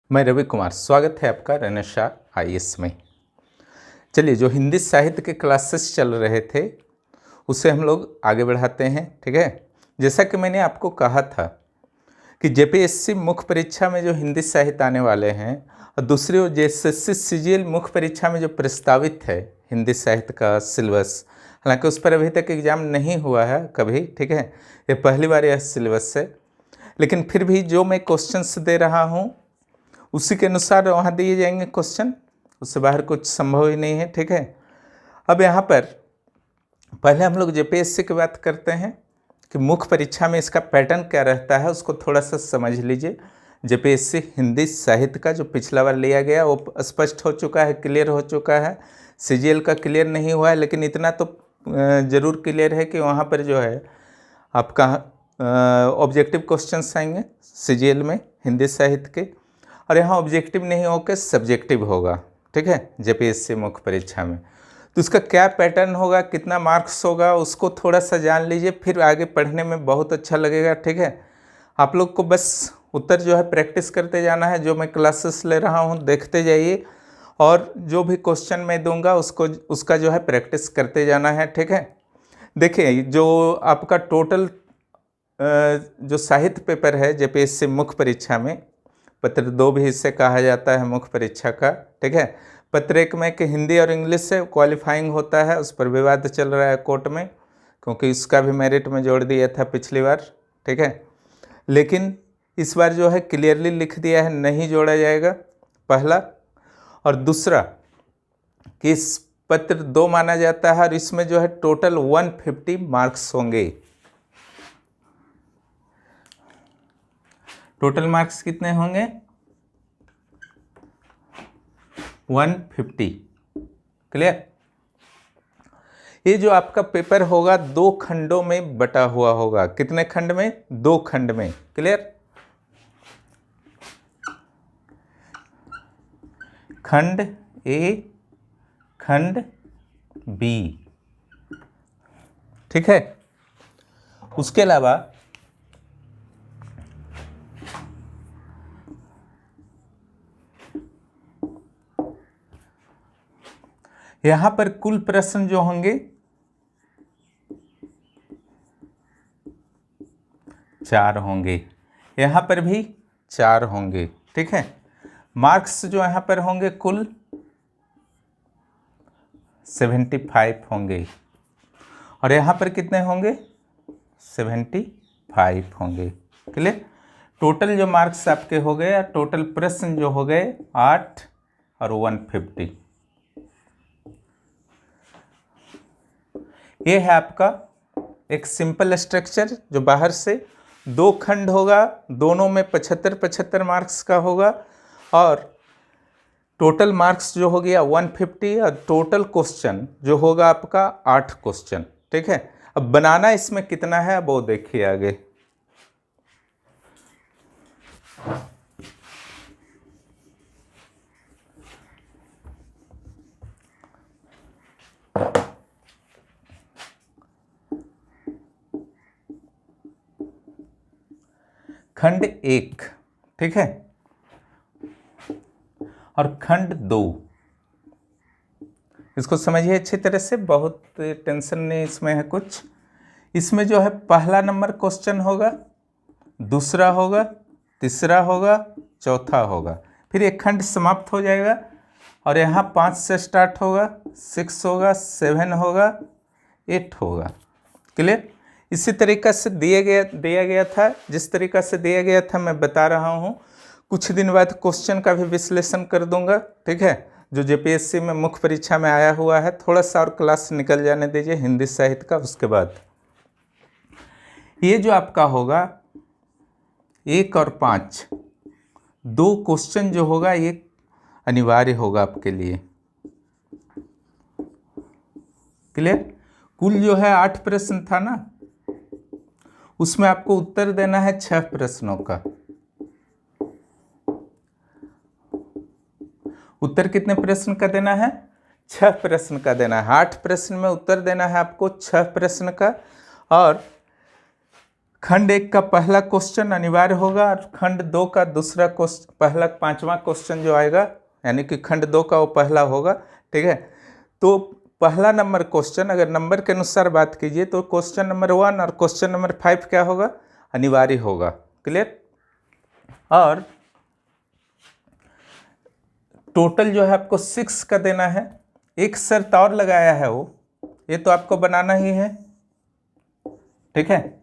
मैं रवि कुमार, स्वागत है आपका रनशा आईएएस में। चलिए, जो हिंदी साहित्य के क्लासेस चल रहे थे उसे हम लोग आगे बढ़ाते हैं। ठीक है, जैसा कि मैंने आपको कहा था कि जेपीएससी मुख्य परीक्षा में जो हिंदी साहित्य आने वाले हैं और दूसरी ओर जेएसएससी सीजीएल मुख्य परीक्षा में जो प्रस्तावित है हिंदी साहित्य का सिलेबस, हालांकि उस पर अभी तक एग्जाम नहीं हुआ है कभी। ठीक है, ये पहली बार यह सिलेबस है, लेकिन फिर भी जो मैं क्वेश्चंस दे रहा हूँ उसी के अनुसार वहाँ दिए जाएंगे क्वेश्चन, उससे बाहर कुछ संभव ही नहीं है। ठीक है, अब यहाँ पर पहले हम लोग जेपीएससी की बात करते हैं कि मुख्य परीक्षा में इसका पैटर्न क्या रहता है, उसको थोड़ा सा समझ लीजिए। जेपीएससी हिंदी साहित्य का जो पिछला बार लिया गया वो स्पष्ट हो चुका है, क्लियर हो चुका है। सीजीएल का क्लियर नहीं हुआ है, लेकिन इतना तो ज़रूर क्लियर है कि वहाँ पर जो है आपका ऑब्जेक्टिव क्वेश्चंस आएंगे सीजीएल में हिंदी साहित्य के, और यहाँ ऑब्जेक्टिव नहीं होकर सब्जेक्टिव होगा। ठीक है, जेपीएससी मुख्य परीक्षा में तो इसका क्या पैटर्न होगा, कितना मार्क्स होगा, उसको थोड़ा सा जान लीजिए, फिर आगे पढ़ने में बहुत अच्छा लगेगा। ठीक है, आप लोग को बस उत्तर जो है प्रैक्टिस करते जाना है। जो मैं क्लासेस ले रहा हूँ देखते जाइए, और जो भी क्वेश्चन मैं दूंगा उसका जो है प्रैक्टिस करते जाना है। ठीक है, देखिए जो आपका टोटल जो साहित्य पेपर है जेपीएससी मुख्य परीक्षा में, पत्र 2 भी इसे कहा जाता है मुख्य परीक्षा का। ठीक है, पत्र 1 में कि हिंदी और इंग्लिश से क्वालिफाइंग होता है, उस पर विवाद चल रहा है कोर्ट में, क्योंकि इसका भी मेरिट में जोड़ दिया था पिछली बार। ठीक है, लेकिन इस बार जो है क्लियरली लिख दिया है नहीं जोड़ा जाएगा, पहला। और दूसरा कि इस पत्र 2 माना जाता है और इसमें जो है टोटल 150 मार्क्स होंगे। टोटल मार्क्स कितने होंगे? 150। क्लियर? ये जो आपका पेपर होगा 2 खंडों में बटा हुआ होगा। कितने खंड में? 2 खंड में। क्लियर? खंड ए, खंड बी। ठीक है, उसके अलावा यहां पर कुल प्रश्न जो होंगे 4 होंगे, यहां पर भी 4 होंगे। ठीक है, मार्क्स जो यहां पर होंगे कुल 75 होंगे, और यहां पर कितने होंगे? 75 होंगे। क्लियर? टोटल जो मार्क्स आपके हो गए, टोटल प्रश्न जो हो गए 8 और 150। ये है आपका एक सिंपल स्ट्रक्चर जो बाहर से 2 खंड होगा, दोनों में 75-75 मार्क्स का होगा, और टोटल मार्क्स जो हो गया 150, और टोटल क्वेश्चन जो होगा आपका 8 क्वेश्चन। ठीक है, अब बनाना इसमें कितना है वो देखिए आगे। खंड 1, ठीक है, और खंड 2, इसको समझिए अच्छी तरह से, बहुत टेंशन नहीं इसमें है कुछ। इसमें जो है पहला नंबर क्वेश्चन होगा, दूसरा होगा, तीसरा होगा, चौथा होगा, फिर एक खंड समाप्त हो जाएगा, और यहाँ 5 से स्टार्ट होगा, 6 होगा, 7 होगा, 8 होगा। क्लियर? इसी तरीक़ा से दिया गया था, जिस तरीक़ा से दिया गया था मैं बता रहा हूँ। कुछ दिन बाद क्वेश्चन का भी विश्लेषण कर दूंगा। ठीक है, जो जेपीएससी में मुख्य परीक्षा में आया हुआ है, थोड़ा सा और क्लास निकल जाने दीजिए हिंदी साहित्य का। उसके बाद ये जो आपका होगा 1 और 5, 2 क्वेश्चन जो होगा ये अनिवार्य होगा आपके लिए। क्लियर? कुल जो है 8 प्रश्न था ना, उसमें आपको उत्तर देना है 6 प्रश्नों का। उत्तर कितने प्रश्न का देना है? 6 प्रश्न का देना है। 8 प्रश्न में उत्तर देना है आपको 6 प्रश्न का, और खंड 1 का पहला क्वेश्चन अनिवार्य होगा और खंड 2 का दूसरा क्वेश्चन, पहला 5वां क्वेश्चन जो आएगा, यानी कि खंड 2 का वो पहला होगा। ठीक है, तो पहला नंबर क्वेश्चन अगर नंबर के अनुसार बात कीजिए तो क्वेश्चन नंबर 1 और क्वेश्चन नंबर 5 क्या होगा, अनिवार्य होगा। क्लियर। और टोटल जो है आपको 6 का देना है। एक शर्त और लगाया है वो, ये तो आपको बनाना ही है। ठीक है,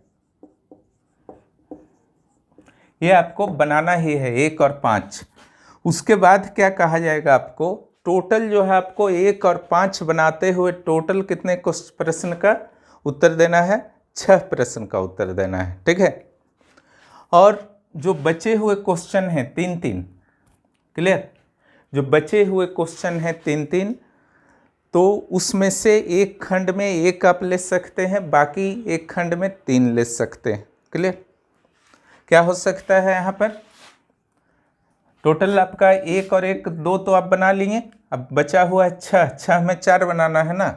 ये आपको बनाना ही है 1 और 5। उसके बाद क्या कहा जाएगा, आपको टोटल जो है आपको 1 और 5 बनाते हुए टोटल कितने प्रश्न का उत्तर देना है, 6 प्रश्न का उत्तर देना है। ठीक है, और जो बचे हुए क्वेश्चन हैं 3-3, क्लियर, जो बचे हुए क्वेश्चन हैं 3-3, तो उसमें से एक खंड में 1 आप ले सकते हैं, बाकी एक खंड में 3 ले सकते हैं। क्लियर। क्या हो सकता है यहाँ पर, टोटल आपका 1 और 1 2 तो आप बना लिए, अब बचा हुआ है 6 में 4 बनाना है ना।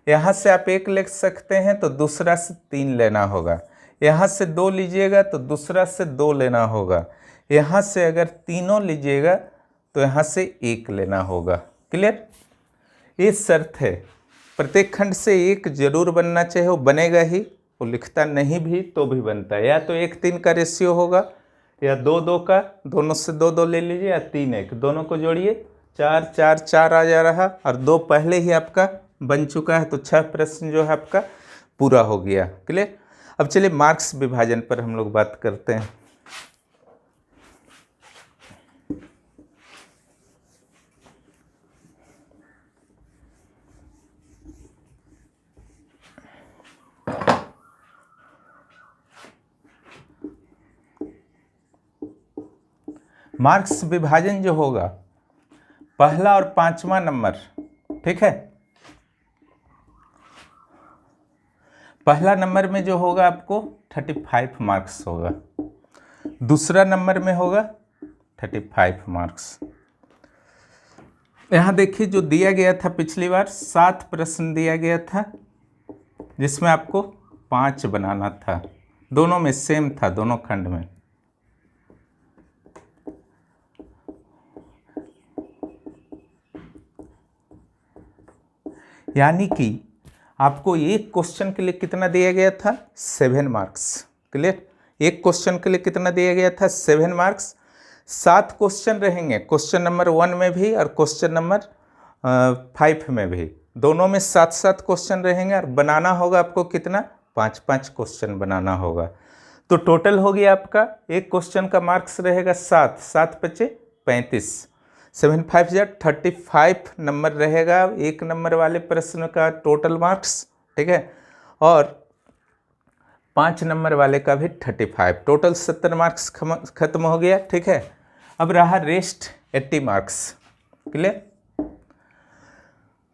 यहाँ से आप 1 ले सकते हैं तो दूसरा से 3 लेना होगा, यहाँ से 2 लीजिएगा तो दूसरा से 2 लेना होगा, यहाँ से अगर तीनों लीजिएगा तो यहाँ से 1 लेना होगा। क्लियर। ये शर्त है, प्रत्येक खंड से 1 जरूर बनना चाहिए, वो बनेगा ही, वो लिखता नहीं भी तो भी बनता है। या तो 1-3 का रेशियो होगा, या 2-2 का, दोनों से 2-2 ले लीजिए, या 3-1, दोनों को जोड़िए, 4-4 आ जा रहा, और 2 पहले ही आपका बन चुका है, तो 6 प्रश्न जो है आपका पूरा हो गया। क्लियर। अब चलिए मार्क्स विभाजन पर हम लोग बात करते हैं। मार्क्स विभाजन जो होगा, पहला और 5वां नंबर, ठीक है, पहला नंबर में जो होगा आपको 35 मार्क्स होगा, दूसरा नंबर में होगा 35 मार्क्स। यहाँ देखिए जो दिया गया था पिछली बार 7 प्रश्न दिया गया था, जिसमें आपको 5 बनाना था, दोनों में सेम था, दोनों खंड में। यानी कि आपको एक क्वेश्चन के लिए कितना दिया गया था, 7 मार्क्स। क्लियर। एक क्वेश्चन के लिए कितना दिया गया था, 7 मार्क्स। 7 क्वेश्चन रहेंगे, क्वेश्चन नंबर 1 में भी और क्वेश्चन नंबर 5 में भी, दोनों में 7-7 क्वेश्चन रहेंगे, और बनाना होगा आपको कितना, 5-5 क्वेश्चन बनाना होगा। तो टोटल हो गया आपका, एक क्वेश्चन का मार्क्स रहेगा 7, 7 × 5 = 35, 7 × 5 = 35 नंबर रहेगा एक नंबर वाले प्रश्न का टोटल मार्क्स। ठीक है, और 5 नंबर वाले का भी 35, टोटल 70 मार्क्स खत्म हो गया। ठीक है, अब रहा रेस्ट 80 मार्क्स। क्लियर।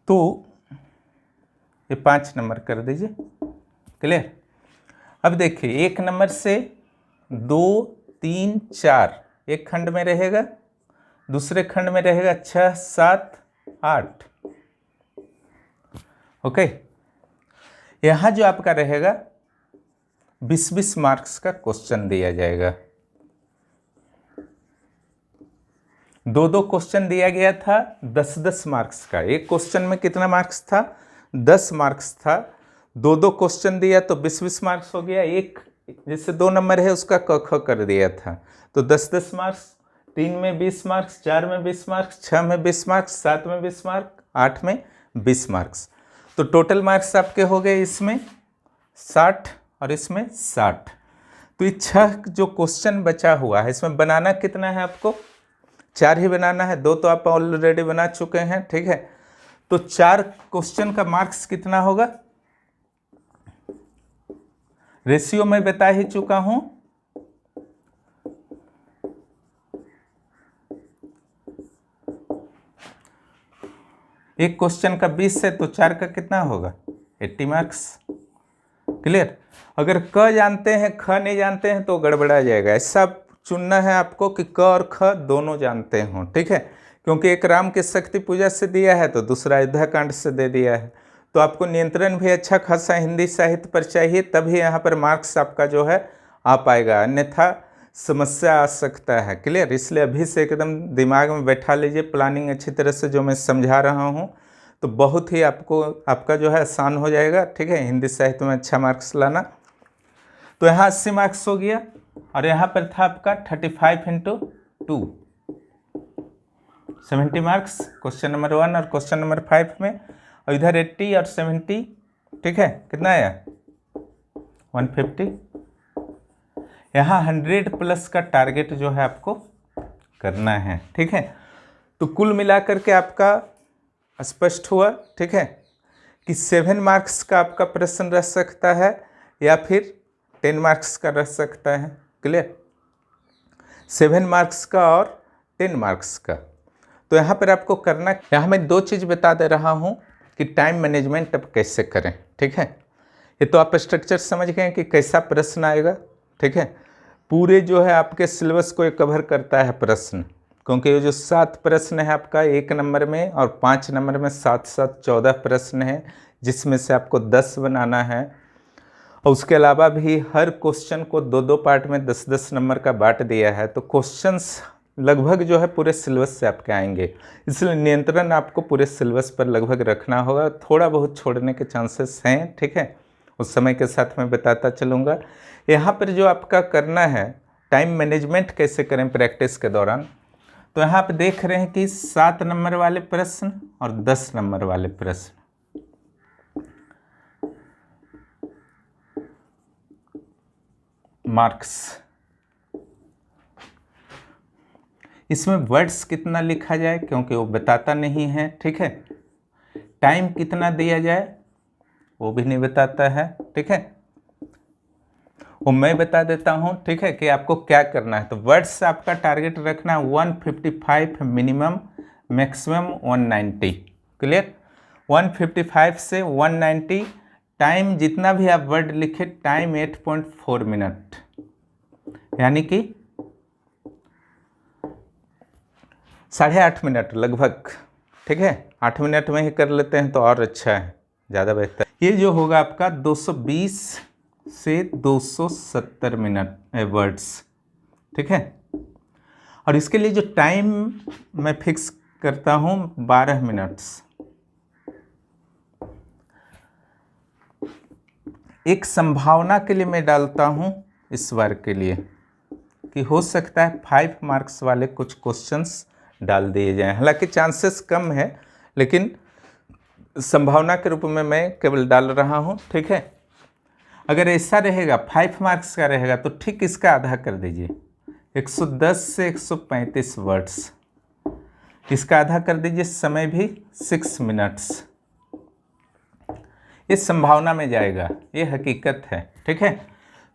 तो ये 5 नंबर कर दीजिए। क्लियर। अब देखिए एक नंबर से 2, 3, 4 एक खंड में रहेगा, दूसरे खंड में रहेगा 6, 7, 8। ओके, यहाँ जो आपका रहेगा 20-20 मार्क्स का क्वेश्चन दिया जाएगा। 2-2 क्वेश्चन दिया गया था 10-10 मार्क्स का, एक क्वेश्चन में कितना मार्क्स था, 10 मार्क्स था, 2-2 क्वेश्चन दिया तो 20-20 मार्क्स हो गया। एक जैसे 2 नंबर है उसका क ख कर दिया था तो 10-10 मार्क्स, 3 में 20 मार्क्स, 4 में 20 मार्क्स, 6 में 20 मार्क्स, 7 में 20 मार्क्स, 8 में 20 मार्क्स। तो टोटल मार्क्स आपके हो गए इसमें 60 और इसमें 60। तो ये 6 जो क्वेश्चन बचा हुआ है, इसमें बनाना कितना है आपको, 4 ही बनाना है, 2 तो आप ऑलरेडी बना चुके हैं। ठीक है, तो 4 क्वेश्चन का मार्क्स कितना होगा, रेशियो मैं बता ही चुका हूं, एक क्वेश्चन का 20 है तो 4 का कितना होगा, 80 मार्क्स। क्लियर। अगर क जानते हैं ख नहीं जानते हैं तो गड़बड़ा जाएगा, ऐसा चुनना है आपको कि क और ख दोनों जानते हों। ठीक है, क्योंकि एक राम के शक्ति पूजा से दिया है तो दूसरा अयोध्या कांड से दे दिया है, तो आपको नियंत्रण भी अच्छा खासा हिंदी साहित्य पर चाहिए, तभी यहाँ पर मार्क्स आपका जो है आ पाएगा, अन्यथा समस्या आ सकता है। क्लियर? इसलिए अभी से एकदम दिमाग में बैठा लीजिए प्लानिंग अच्छी तरह से, जो मैं समझा रहा हूँ तो बहुत ही आपका जो है आसान हो जाएगा। ठीक है, हिंदी साहित्य में अच्छा मार्क्स लाना। तो यहाँ 80 मार्क्स हो गया, और यहाँ पर था आपका 35 × 2 70 मार्क्स क्वेश्चन नंबर 1 और क्वेश्चन नंबर 5 में, और इधर 80 और 70, ठीक है, कितना आया 150। यहाँ 100+ का टारगेट जो है आपको करना है। ठीक है, तो कुल मिलाकर के आपका स्पष्ट हुआ। ठीक है, कि 7 मार्क्स का आपका प्रश्न रह सकता है या फिर 10 मार्क्स का रह सकता है। क्लियर? 7 मार्क्स का और 10 मार्क्स का। तो यहाँ पर आपको करना, यहाँ मैं 2 चीज़ बता दे रहा हूँ कि टाइम मैनेजमेंट अब कैसे करें। ठीक है, ये तो आप स्ट्रक्चर समझ गए कि कैसा प्रश्न आएगा। ठीक है, पूरे जो है आपके सिलेबस को ये कवर करता है प्रश्न, क्योंकि ये जो 7 प्रश्न है आपका 1 नंबर में, और 5 नंबर में 7 14 प्रश्न है, जिसमें से आपको 10 बनाना है। और उसके अलावा भी हर क्वेश्चन को 2 पार्ट में 10 नंबर का बांट दिया है। तो क्वेश्चंस लगभग जो है पूरे सिलेबस से आपके आएंगे, इसलिए नियंत्रण आपको पूरे सिलेबस पर लगभग रखना होगा। थोड़ा बहुत छोड़ने के चांसेस हैं। ठीक है, उस समय के साथ मैं बताता चलूँगा। यहाँ पर जो आपका करना है टाइम मैनेजमेंट कैसे करें प्रैक्टिस के दौरान, तो यहाँ आप देख रहे हैं कि 7 नंबर वाले प्रश्न और 10 नंबर वाले प्रश्न, मार्क्स, इसमें वर्ड्स कितना लिखा जाए क्योंकि वो बताता नहीं है। ठीक है, टाइम कितना दिया जाए वो भी नहीं बताता है। ठीक है, वो मैं बता देता हूँ। ठीक है, कि आपको क्या करना है। तो वर्ड्स आपका टारगेट रखना है 155 मिनिमम, मैक्सिमम 190। क्लियर? 155 से 190। टाइम जितना भी आप वर्ड लिखे, टाइम 8.4 मिनट, यानी कि 8.5 मिनट लगभग। ठीक है, 8 मिनट में ही कर लेते हैं तो और अच्छा है, ज़्यादा बेहतर। ये जो होगा आपका 220 से 270 मिनट वर्ड्स। ठीक है, और इसके लिए जो टाइम मैं फिक्स करता हूँ 12 मिनट्स। एक संभावना के लिए मैं डालता हूँ इस बार के लिए कि हो सकता है 5 मार्क्स वाले कुछ क्वेश्चंस डाल दिए जाएं। हालांकि चांसेस कम है, लेकिन संभावना के रूप में मैं केवल डाल रहा हूं। ठीक है, अगर ऐसा रहेगा 5 मार्क्स का रहेगा तो ठीक इसका आधा कर दीजिए, 110 से 135 वर्ड्स, इसका आधा कर दीजिए, समय भी 6 मिनट्स। ये संभावना में जाएगा, ये हकीकत है। ठीक है,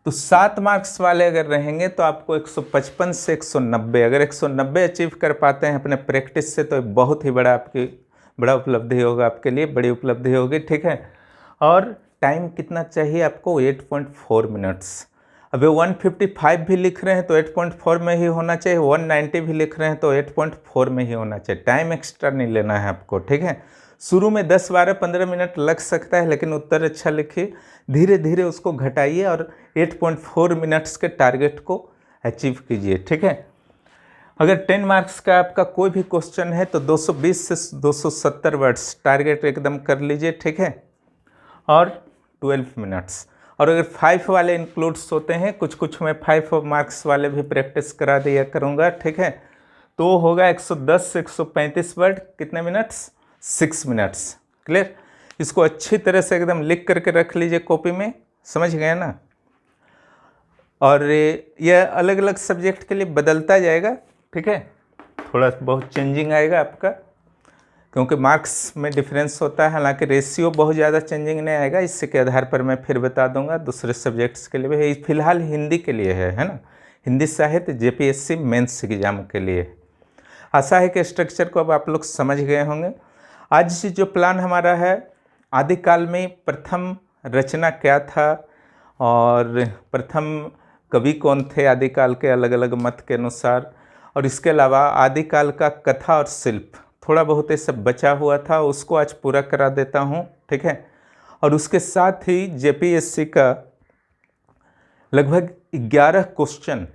तो 7 मार्क्स वाले अगर रहेंगे तो आपको 155 से 190, अगर 190 अचीव कर पाते हैं अपने प्रैक्टिस से तो बहुत ही बड़ा उपलब्धि होगा आपके लिए, बड़ी उपलब्धि होगी। ठीक है, और टाइम कितना चाहिए आपको 8.4 मिनट्स। अब 155 भी लिख रहे हैं तो 8.4 में ही होना चाहिए, 190 भी लिख रहे हैं तो 8.4 में ही होना चाहिए, टाइम एक्स्ट्रा नहीं लेना है आपको। ठीक है, शुरू में 10, 12, 15 मिनट लग सकता है, लेकिन उत्तर अच्छा लिखिए, धीरे धीरे उसको घटाइए और 8.4 मिनट्स के टारगेट को अचीव कीजिए। ठीक है, अगर 10 मार्क्स का आपका कोई भी क्वेश्चन है तो 220 से 270 वर्ड्स टारगेट एकदम कर लीजिए। ठीक है, और 12 मिनट्स। और अगर 5 वाले इंक्लूड्स होते हैं, कुछ मैं 5 मार्क्स वाले भी प्रैक्टिस करा दिया करूँगा। ठीक है, तो होगा 110 से 135 वर्ड, कितने मिनट्स, 6 मिनट्स। क्लियर? इसको अच्छी तरह से एकदम लिख करके रख लीजिए कॉपी में, समझ गए ना। और यह अलग अलग सब्जेक्ट के लिए बदलता जाएगा। ठीक है, थोड़ा बहुत चेंजिंग आएगा आपका, क्योंकि मार्क्स में डिफरेंस होता है। हालांकि रेशियो बहुत ज़्यादा चेंजिंग नहीं आएगा, इससे के आधार पर मैं फिर बता दूंगा। दूसरे सब्जेक्ट्स के लिए भी, फिलहाल हिंदी के लिए है ना, हिंदी साहित्य जेपीएससी मेंस एग्जाम के लिए। आशा है कि स्ट्रक्चर को अब आप लोग समझ गए होंगे। आज से जो प्लान हमारा है, आदिकाल में प्रथम रचना क्या था और प्रथम कवि कौन थे आदिकाल के, अलग अलग मत के अनुसार, और इसके अलावा आदिकाल का कथा और शिल्प थोड़ा बहुत ये सब बचा हुआ था, उसको आज पूरा करा देता हूँ। ठीक है, और उसके साथ ही जेपीएससी का लगभग 11 क्वेश्चन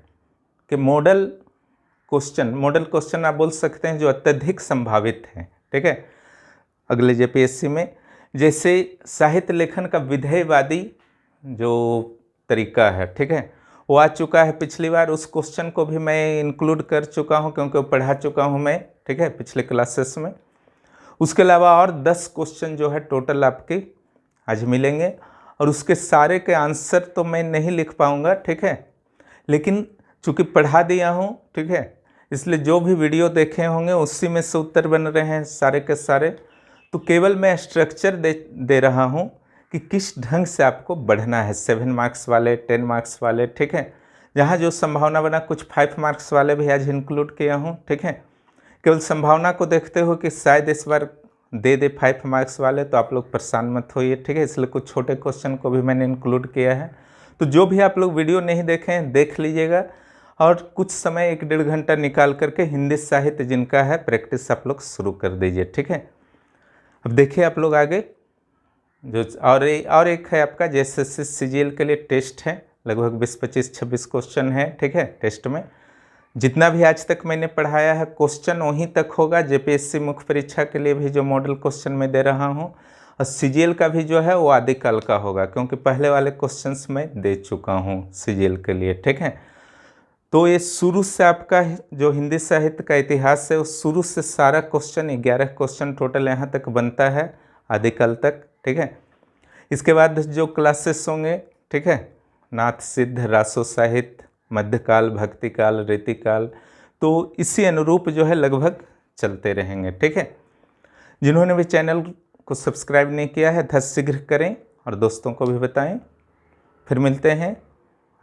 के मॉडल क्वेश्चन आप बोल सकते हैं जो अत्यधिक संभावित हैं, ठीक है, अगले जेपीएससी में। जैसे साहित्य लेखन का विधेयवादी जो तरीका है, ठीक है, वो आ चुका है पिछली बार। उस क्वेश्चन को भी मैं इंक्लूड कर चुका हूँ क्योंकि वो पढ़ा चुका हूँ मैं, ठीक है, पिछले क्लासेस में। उसके अलावा और 10 क्वेश्चन जो है टोटल आपके आज मिलेंगे, और उसके सारे के आंसर तो मैं नहीं लिख पाऊँगा, ठीक है, लेकिन चूँकि पढ़ा दिया हूँ, ठीक है, इसलिए जो भी वीडियो देखे होंगे उसी में से उत्तर बन रहे हैं सारे के सारे। तो केवल मैं स्ट्रक्चर दे रहा हूँ कि किस ढंग से आपको बढ़ना है, 7 मार्क्स वाले, 10 मार्क्स वाले, ठीक है, जहाँ जो संभावना बना, कुछ 5 मार्क्स वाले भी आज इंक्लूड किया हूँ, ठीक है। केवल संभावना को देखते हो कि शायद इस बार दे 5 मार्क्स वाले, तो आप लोग परेशान मत होइए, ठीक है, इसलिए कुछ छोटे क्वेश्चन को भी मैंने इंक्लूड किया है। तो जो भी आप लोग वीडियो नहीं देखे हैं देख लीजिएगा, और कुछ समय 1-1.5 घंटा निकाल करके हिंदी साहित्य जिनका है प्रैक्टिस आप लोग शुरू कर दीजिए, ठीक है। अब देखिए आप लोग आगे जो और एक है आपका जेएसएससी सीजीएल के लिए टेस्ट है, लगभग 20, 25, 26 क्वेश्चन है, ठीक है। टेस्ट में जितना भी आज तक मैंने पढ़ाया है क्वेश्चन वहीं तक होगा। जेपीएससी मुख्य परीक्षा के लिए भी जो मॉडल क्वेश्चन मैं दे रहा हूँ, और सीजीएल का भी जो है वो आदिकाल का होगा, क्योंकि पहले वाले क्वेश्चंस मैं दे चुका हूँ सीजीएल के लिए, ठीक है। तो ये शुरू से आपका जो हिंदी साहित्य का इतिहास है, उस शुरू से सारा क्वेश्चन 11 क्वेश्चन टोटल यहाँ तक बनता है आदिकाल तक, ठीक है। इसके बाद जो क्लासेस होंगे, ठीक है, नाथ सिद्ध, रासो साहित्य, मध्यकाल, भक्तिकाल, रीतिकाल, तो इसी अनुरूप जो है लगभग चलते रहेंगे, ठीक है। जिन्होंने भी चैनल को सब्सक्राइब नहीं किया है शीघ्र करें और दोस्तों को भी बताएं। फिर मिलते हैं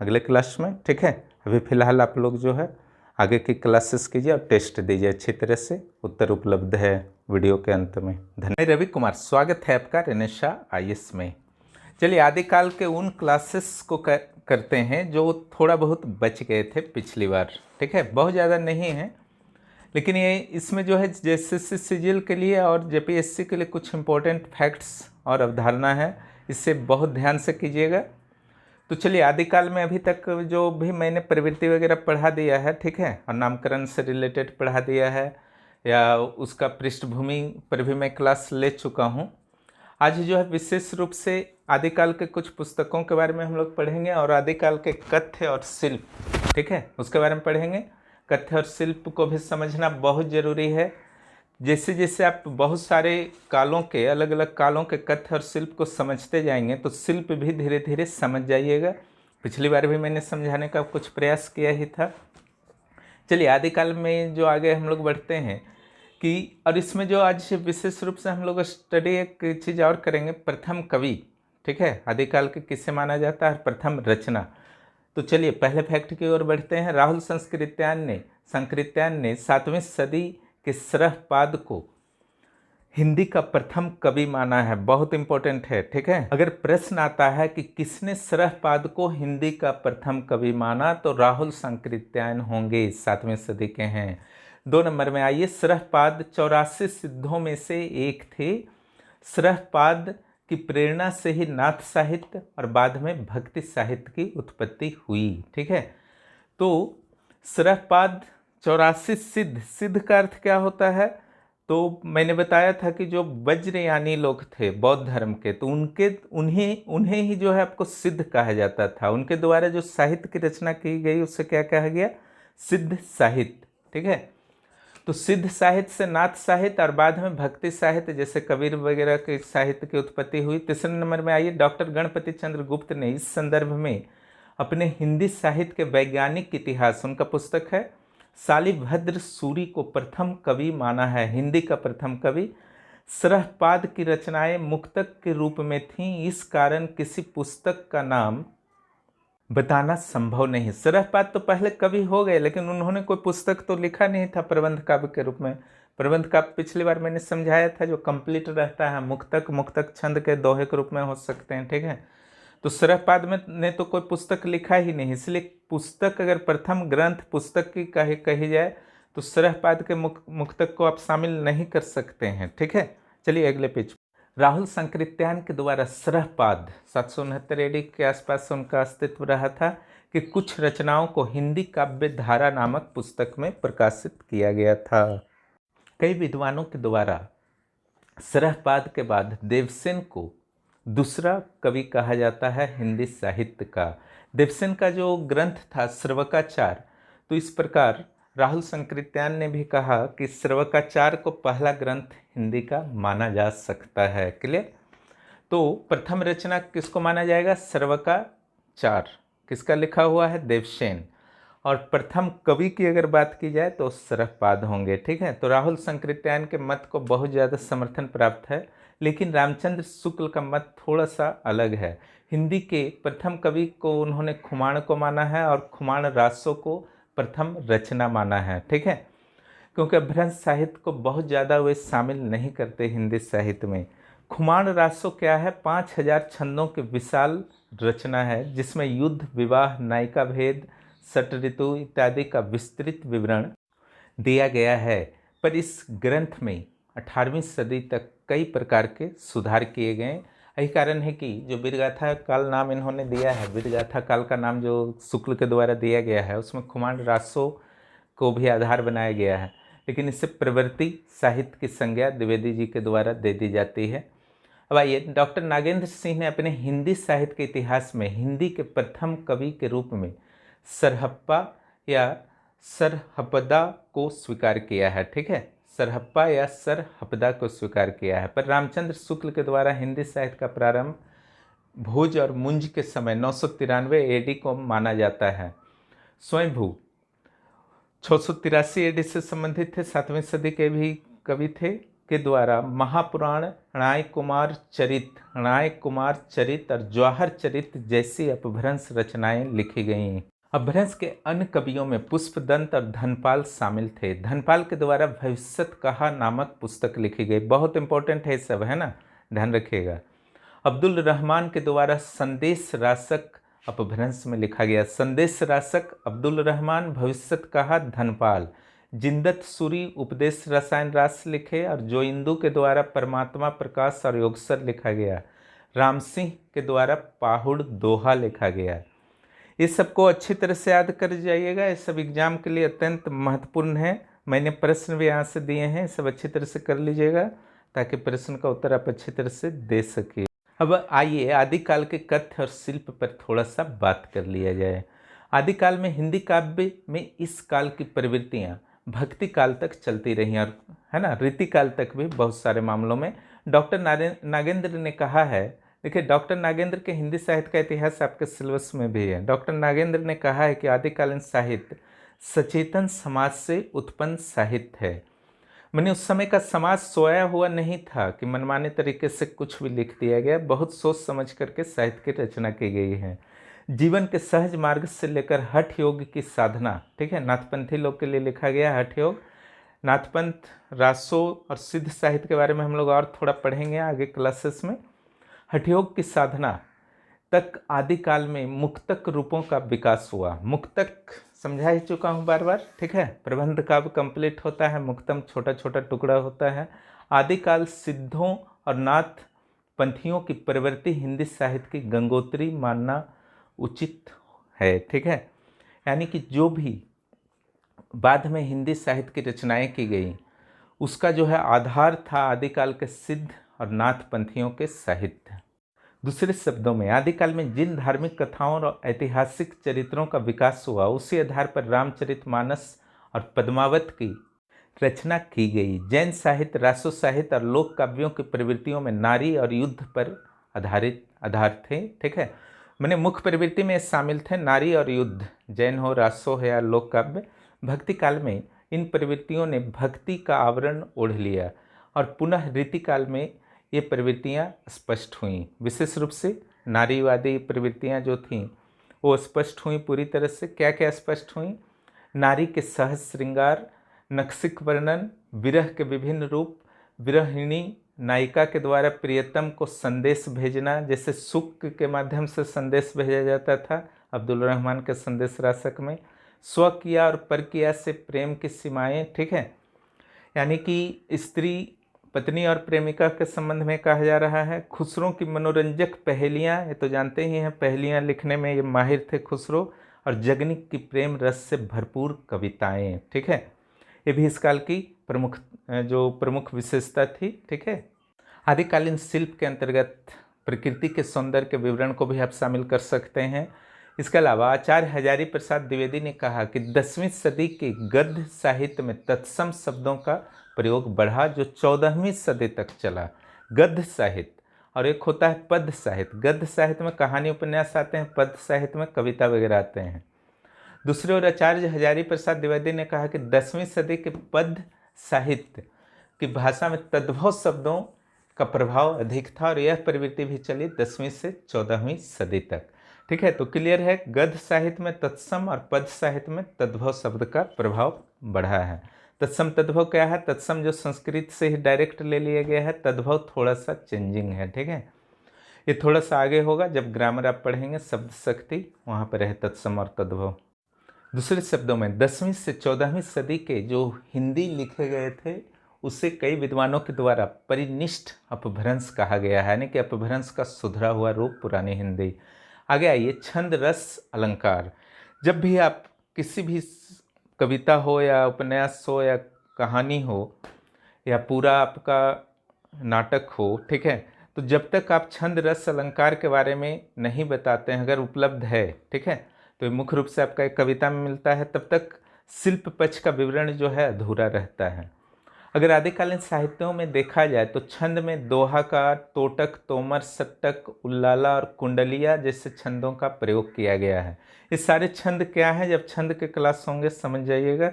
अगले क्लास में, ठीक है। अभी फ़िलहाल आप लोग जो है आगे की क्लासेस कीजिए और टेस्ट दीजिए अच्छी तरह से, उत्तर उपलब्ध है वीडियो के अंत में। धन्यवाद। रवि कुमार, स्वागत है आपका रेनेशा आईएएस में। चलिए आदिकाल के उन क्लासेस को करते हैं जो थोड़ा बहुत बच गए थे पिछली बार, ठीक है, बहुत ज़्यादा नहीं है, लेकिन ये इसमें जो है जेएसएससी सीजीएल के लिए और जेपीएससी के लिए कुछ इंपॉर्टेंट फैक्ट्स और अवधारणा है, इससे बहुत ध्यान से कीजिएगा। तो चलिए आदिकाल में अभी तक जो भी मैंने प्रवृत्ति वगैरह पढ़ा दिया है, ठीक है, और नामकरण से रिलेटेड पढ़ा दिया है, या उसका पृष्ठभूमि पर भी मैं क्लास ले चुका हूँ। आज जो है विशेष रूप से आदिकाल के कुछ पुस्तकों के बारे में हम लोग पढ़ेंगे, और आदिकाल के कथ्य और शिल्प, ठीक है, उसके बारे में पढ़ेंगे। कथ्य और शिल्प को भी समझना बहुत ज़रूरी है। जैसे जैसे आप बहुत सारे कालों के, अलग अलग कालों के कथ्य और शिल्प को समझते जाएंगे तो शिल्प भी धीरे धीरे समझ जाइएगा। पिछली बार भी मैंने समझाने का कुछ प्रयास किया ही था। चलिए आदिकाल में जो आगे हम लोग बढ़ते हैं कि, और इसमें जो आज विशेष रूप से हम लोग स्टडी एक चीज़ और करेंगे, प्रथम कवि, ठीक है, आदिकाल के किसे माना जाता है, प्रथम रचना। तो चलिए पहले फैक्ट की ओर बढ़ते हैं। राहुल संस्कृत्यायन ने 7वीं सदी के सरहपाद को हिंदी का प्रथम कवि माना है, बहुत इंपॉर्टेंट है, ठीक है। अगर प्रश्न आता है कि किसने सरहपाद को हिंदी का प्रथम कवि माना, तो राहुल संकृत्यायन होंगे, 7वीं सदी के हैं। 2 नंबर में आइए, सरहपाद 84 सिद्धों में से एक थे। सरहपाद की प्रेरणा से ही नाथ साहित्य और बाद में भक्ति साहित्य की उत्पत्ति हुई, ठीक है। तो सरहपाद 84 सिद्ध का अर्थ क्या होता है, तो मैंने बताया था कि जो वज्रयानी लोग थे बौद्ध धर्म के, तो उन्हें ही जो है आपको सिद्ध कहा जाता था। उनके द्वारा जो साहित्य की रचना की गई उसे क्या कहा गया, सिद्ध साहित्य, ठीक है। तो सिद्ध साहित्य से नाथ साहित्य और बाद में भक्ति साहित्य जैसे कबीर वगैरह के साहित्य की उत्पत्ति हुई। 3 नंबर में आइए, डॉक्टर गणपति चंद्र गुप्त ने इस संदर्भ में अपने हिंदी साहित्य के वैज्ञानिक इतिहास, उनका पुस्तक है, शालिभद्र सूरी को प्रथम कवि माना है, हिंदी का प्रथम कवि। सरहपाद की रचनाएं मुक्तक के रूप में थीं, इस कारण किसी पुस्तक का नाम बताना संभव नहीं। सरहपाद तो पहले कवि हो गए, लेकिन उन्होंने कोई पुस्तक तो लिखा नहीं था प्रबंध काव्य के रूप में। प्रबंध काव्य पिछली बार मैंने समझाया था जो कंप्लीट रहता है, मुक्तक छंद के दोहे के रूप में हो सकते हैं, ठीक है। तो सरहपाद ने तो कोई पुस्तक लिखा ही नहीं, इसलिए पुस्तक अगर प्रथम ग्रंथ पुस्तक की कही जाए तो सरहपाद के मुक्तक को आप शामिल नहीं कर सकते हैं, ठीक है। चलिए अगले पेज। राहुल संकृत्यायन के द्वारा सरहपाद 769 AD के आसपास उनका अस्तित्व रहा था कि कुछ रचनाओं को हिंदी काव्य धारा नामक पुस्तक में प्रकाशित किया गया था। कई विद्वानों के द्वारा सरहपाद के बाद देवसेन को दूसरा कवि कहा जाता है हिंदी साहित्य का। देवसेन का जो ग्रंथ था श्रवकाचार, तो इस प्रकार राहुल संकृत्यान ने भी कहा कि श्रवकाचार को पहला ग्रंथ हिंदी का माना जा सकता है। क्लियर? तो प्रथम रचना किसको माना जाएगा? श्रवकाचार। किसका लिखा हुआ है? देवसेन। और प्रथम कवि की अगर बात की जाए तो सरहपाद होंगे। ठीक है, तो राहुल संकृत्यायन के मत को बहुत ज़्यादा समर्थन प्राप्त है, लेकिन रामचंद्र शुक्ल का मत थोड़ा सा अलग है। हिंदी के प्रथम कवि को उन्होंने खुमाण को माना है और खुमाण रासो को प्रथम रचना माना है। ठीक है, क्योंकि अभ्रंश साहित्य को बहुत ज़्यादा वे शामिल नहीं करते हिंदी साहित्य में। खुमाण रासो क्या है? 5000 छंदों के विशाल रचना है, जिसमें युद्ध, विवाह, नायिका भेद, षट ऋतु इत्यादि का विस्तृत विवरण दिया गया है। पर इस ग्रंथ में 18वीं सदी तक कई प्रकार के सुधार किए गए। यही कारण है कि जो वीरगाथा काल नाम इन्होंने दिया है, वीरगाथा काल का नाम जो शुक्ल के द्वारा दिया गया है, उसमें खुमाण रासो को भी आधार बनाया गया है, लेकिन इससे प्रवृत्ति साहित्य की संज्ञा द्विवेदी जी के द्वारा दे दी जाती है। अब आइए, डॉक्टर नागेंद्र सिंह ने अपने हिंदी साहित्य के इतिहास में हिंदी के प्रथम कवि के रूप में सरहप्पा या सरहपदा को स्वीकार किया है। ठीक है, सरहप्पा या सरहपदा को स्वीकार किया है। पर रामचंद्र शुक्ल के द्वारा हिंदी साहित्य का प्रारंभ भोज और मुंज के समय 993 AD को माना जाता है। स्वयंभू 683 AD से संबंधित थे, 7वीं सदी के भी कवि थे, के द्वारा महापुराण, णाय कुमार चरित और जवाहर चरित जैसी अपभ्रंश रचनाएं लिखी गईं। अपभ्रंश के अन्य कवियों में पुष्पदंत और धनपाल शामिल थे। धनपाल के द्वारा भविष्यत कहा नामक पुस्तक लिखी गई। बहुत इंपॉर्टेंट है सब, है ना, ध्यान रखिएगा। अब्दुल रहमान के द्वारा संदेश रासक अपभ्रंश में लिखा गया। संदेश रासक अब्दुल रहमान, भविष्यत कहा धनपाल। जिंदत सूरी उपदेश रसायन रास लिखे और जो इंदु के द्वारा परमात्मा प्रकाश और योगसर लिखा गया। राम सिंह के द्वारा पाहुड़ दोहा लिखा गया। ये सबको अच्छी तरह से याद कर जाइएगा, ये सब एग्जाम के लिए अत्यंत महत्वपूर्ण है। मैंने प्रश्न भी यहाँ से दिए हैं, सब अच्छी तरह से कर लीजिएगा ताकि प्रश्न का उत्तर आप अच्छी तरह से दे सकिए। अब आइए आदिकाल के कथ्य और शिल्प पर थोड़ा सा बात कर लिया जाए। आदिकाल में हिंदी काव्य में इस काल की प्रवृत्तियाँ भक्ति काल तक चलती रही और, है ना, रीतिकाल तक भी बहुत सारे मामलों में। डॉक्टर नागेंद्र ने कहा है, देखिए डॉक्टर नागेंद्र के हिंदी साहित्य का इतिहास आपके सिलेबस में भी है। डॉक्टर नागेंद्र ने कहा है कि आदिकालीन साहित्य सचेतन समाज से उत्पन्न साहित्य है। मैंने उस समय का समाज सोया हुआ नहीं था कि मनमाने तरीके से कुछ भी लिख दिया गया। बहुत सोच समझ करके साहित्य की रचना की गई है। जीवन के सहज मार्ग से लेकर हठ योग की साधना, ठीक है, नाथपंथी लोग के लिए लिखा गया हठ योग। नाथपंथ, रासो और सिद्ध साहित्य के बारे में हम लोग और थोड़ा पढ़ेंगे आगे क्लासेस में। हठ योग की साधना तक आदिकाल में मुक्तक रूपों का विकास हुआ। मुक्तक समझा ही चुका हूँ बार बार, ठीक है। प्रबंध काव्य कंप्लीट होता है, मुक्तम छोटा छोटा टुकड़ा होता है। आदिकाल सिद्धों और नाथ पंथियों की प्रवृत्ति हिंदी साहित्य की गंगोत्री मानना उचित है, ठीक है। यानी कि जो भी बाद में हिंदी साहित्य की रचनाएं की गई उसका जो है आधार था आदिकाल के सिद्ध और नाथ पंथियों के साहित्य। दूसरे शब्दों में आदिकाल में जिन धार्मिक कथाओं और ऐतिहासिक चरित्रों का विकास हुआ उसी आधार पर रामचरितमानस और पद्मावत की रचना की गई। जैन साहित्य, रासो साहित्य और लोक काव्यों की प्रवृत्तियों में नारी और युद्ध पर आधार थे, ठीक है। मैंने मुख्य प्रवृत्ति में शामिल थे नारी और युद्ध, जैन हो, रासो है या लोक काव्य। भक्ति काल में इन प्रवृत्तियों ने भक्ति का आवरण ओढ़ लिया और पुनः रीतिकाल में ये प्रवृत्तियाँ स्पष्ट हुईं। विशेष रूप से नारीवादी प्रवृत्तियाँ जो थीं वो स्पष्ट हुई पूरी तरह से। क्या क्या स्पष्ट हुई? नारी के सहज श्रृंगार, नक्सिक वर्णन, विरह के विभिन्न रूप, विरहिणी नायिका के द्वारा प्रियतम को संदेश भेजना, जैसे सुक के माध्यम से संदेश भेजा जाता था अब्दुल रहमान के संदेश रासक में। स्वकिया और परकिया से प्रेम की सीमाएं, ठीक है, यानी कि स्त्री, पत्नी और प्रेमिका के संबंध में कहा जा रहा है। खुसरो की मनोरंजक पहेलियाँ, ये तो जानते ही हैं, पहेलियाँ लिखने में ये माहिर थे खुसरो। और जगनिक की प्रेम रस से भरपूर कविताएं। ठीक है, ये भी इस काल की प्रमुख विशेषता थी। ठीक है, आदिकालीन शिल्प के अंतर्गत प्रकृति के सौंदर्य के विवरण को भी आप शामिल कर सकते हैं। इसके अलावा आचार्य हजारी प्रसाद द्विवेदी ने कहा कि 10वीं सदी के गद्य साहित्य में तत्सम शब्दों का प्रयोग बढ़ा जो 14वीं सदी तक चला। गद्य साहित्य, और एक होता है पद्य साहित्य। गद्य साहित्य में कहानी उपन्यास आते हैं, पद्य साहित्य में कविता वगैरह आते हैं। दूसरी ओर आचार्य हजारी प्रसाद द्विवेदी ने कहा कि 10वीं सदी के पद्य साहित्य की भाषा में तद्भव शब्दों का प्रभाव अधिक था और यह प्रवृत्ति भी चली 10वीं से 14वीं सदी तक। ठीक है, तो क्लियर है, गद्य साहित्य में तत्सम और पद्य साहित्य में तद्भव शब्द का प्रभाव बढ़ा है। तत्सम तद्भव क्या है? तत्सम जो संस्कृत से ही डायरेक्ट ले लिया गया है, तद्भव थोड़ा सा चेंजिंग है। ठीक है, ये थोड़ा सा आगे होगा जब ग्रामर आप पढ़ेंगे, शब्द शक्ति, वहाँ पर है तत्सम और तद्भव। दूसरे शब्दों में 10वीं से 14वीं सदी के जो हिंदी लिखे गए थे उसे कई विद्वानों के द्वारा परिनिष्ठ अपभ्रंश कहा गया है, यानी कि अपभ्रंश का सुधरा हुआ रूप पुरानी हिंदी। आगे आइए, छंद रस अलंकार। जब भी आप किसी भी कविता हो या उपन्यास हो या कहानी हो या पूरा आपका नाटक हो, ठीक है, तो जब तक आप छंद रस अलंकार के बारे में नहीं बताते हैं, अगर उपलब्ध है, ठीक है, तो मुख्य रूप से आपका एक कविता में मिलता है, तब तक शिल्प पक्ष का विवरण जो है अधूरा रहता है। अगर आदिकालीन साहित्यों में देखा जाए तो छंद में दोहाकार, तोटक, तोमर, सट्टक, उल्लाला और कुंडलिया जैसे छंदों का प्रयोग किया गया है। ये सारे छंद क्या हैं? जब छंद के क्लास होंगे समझ जाइएगा।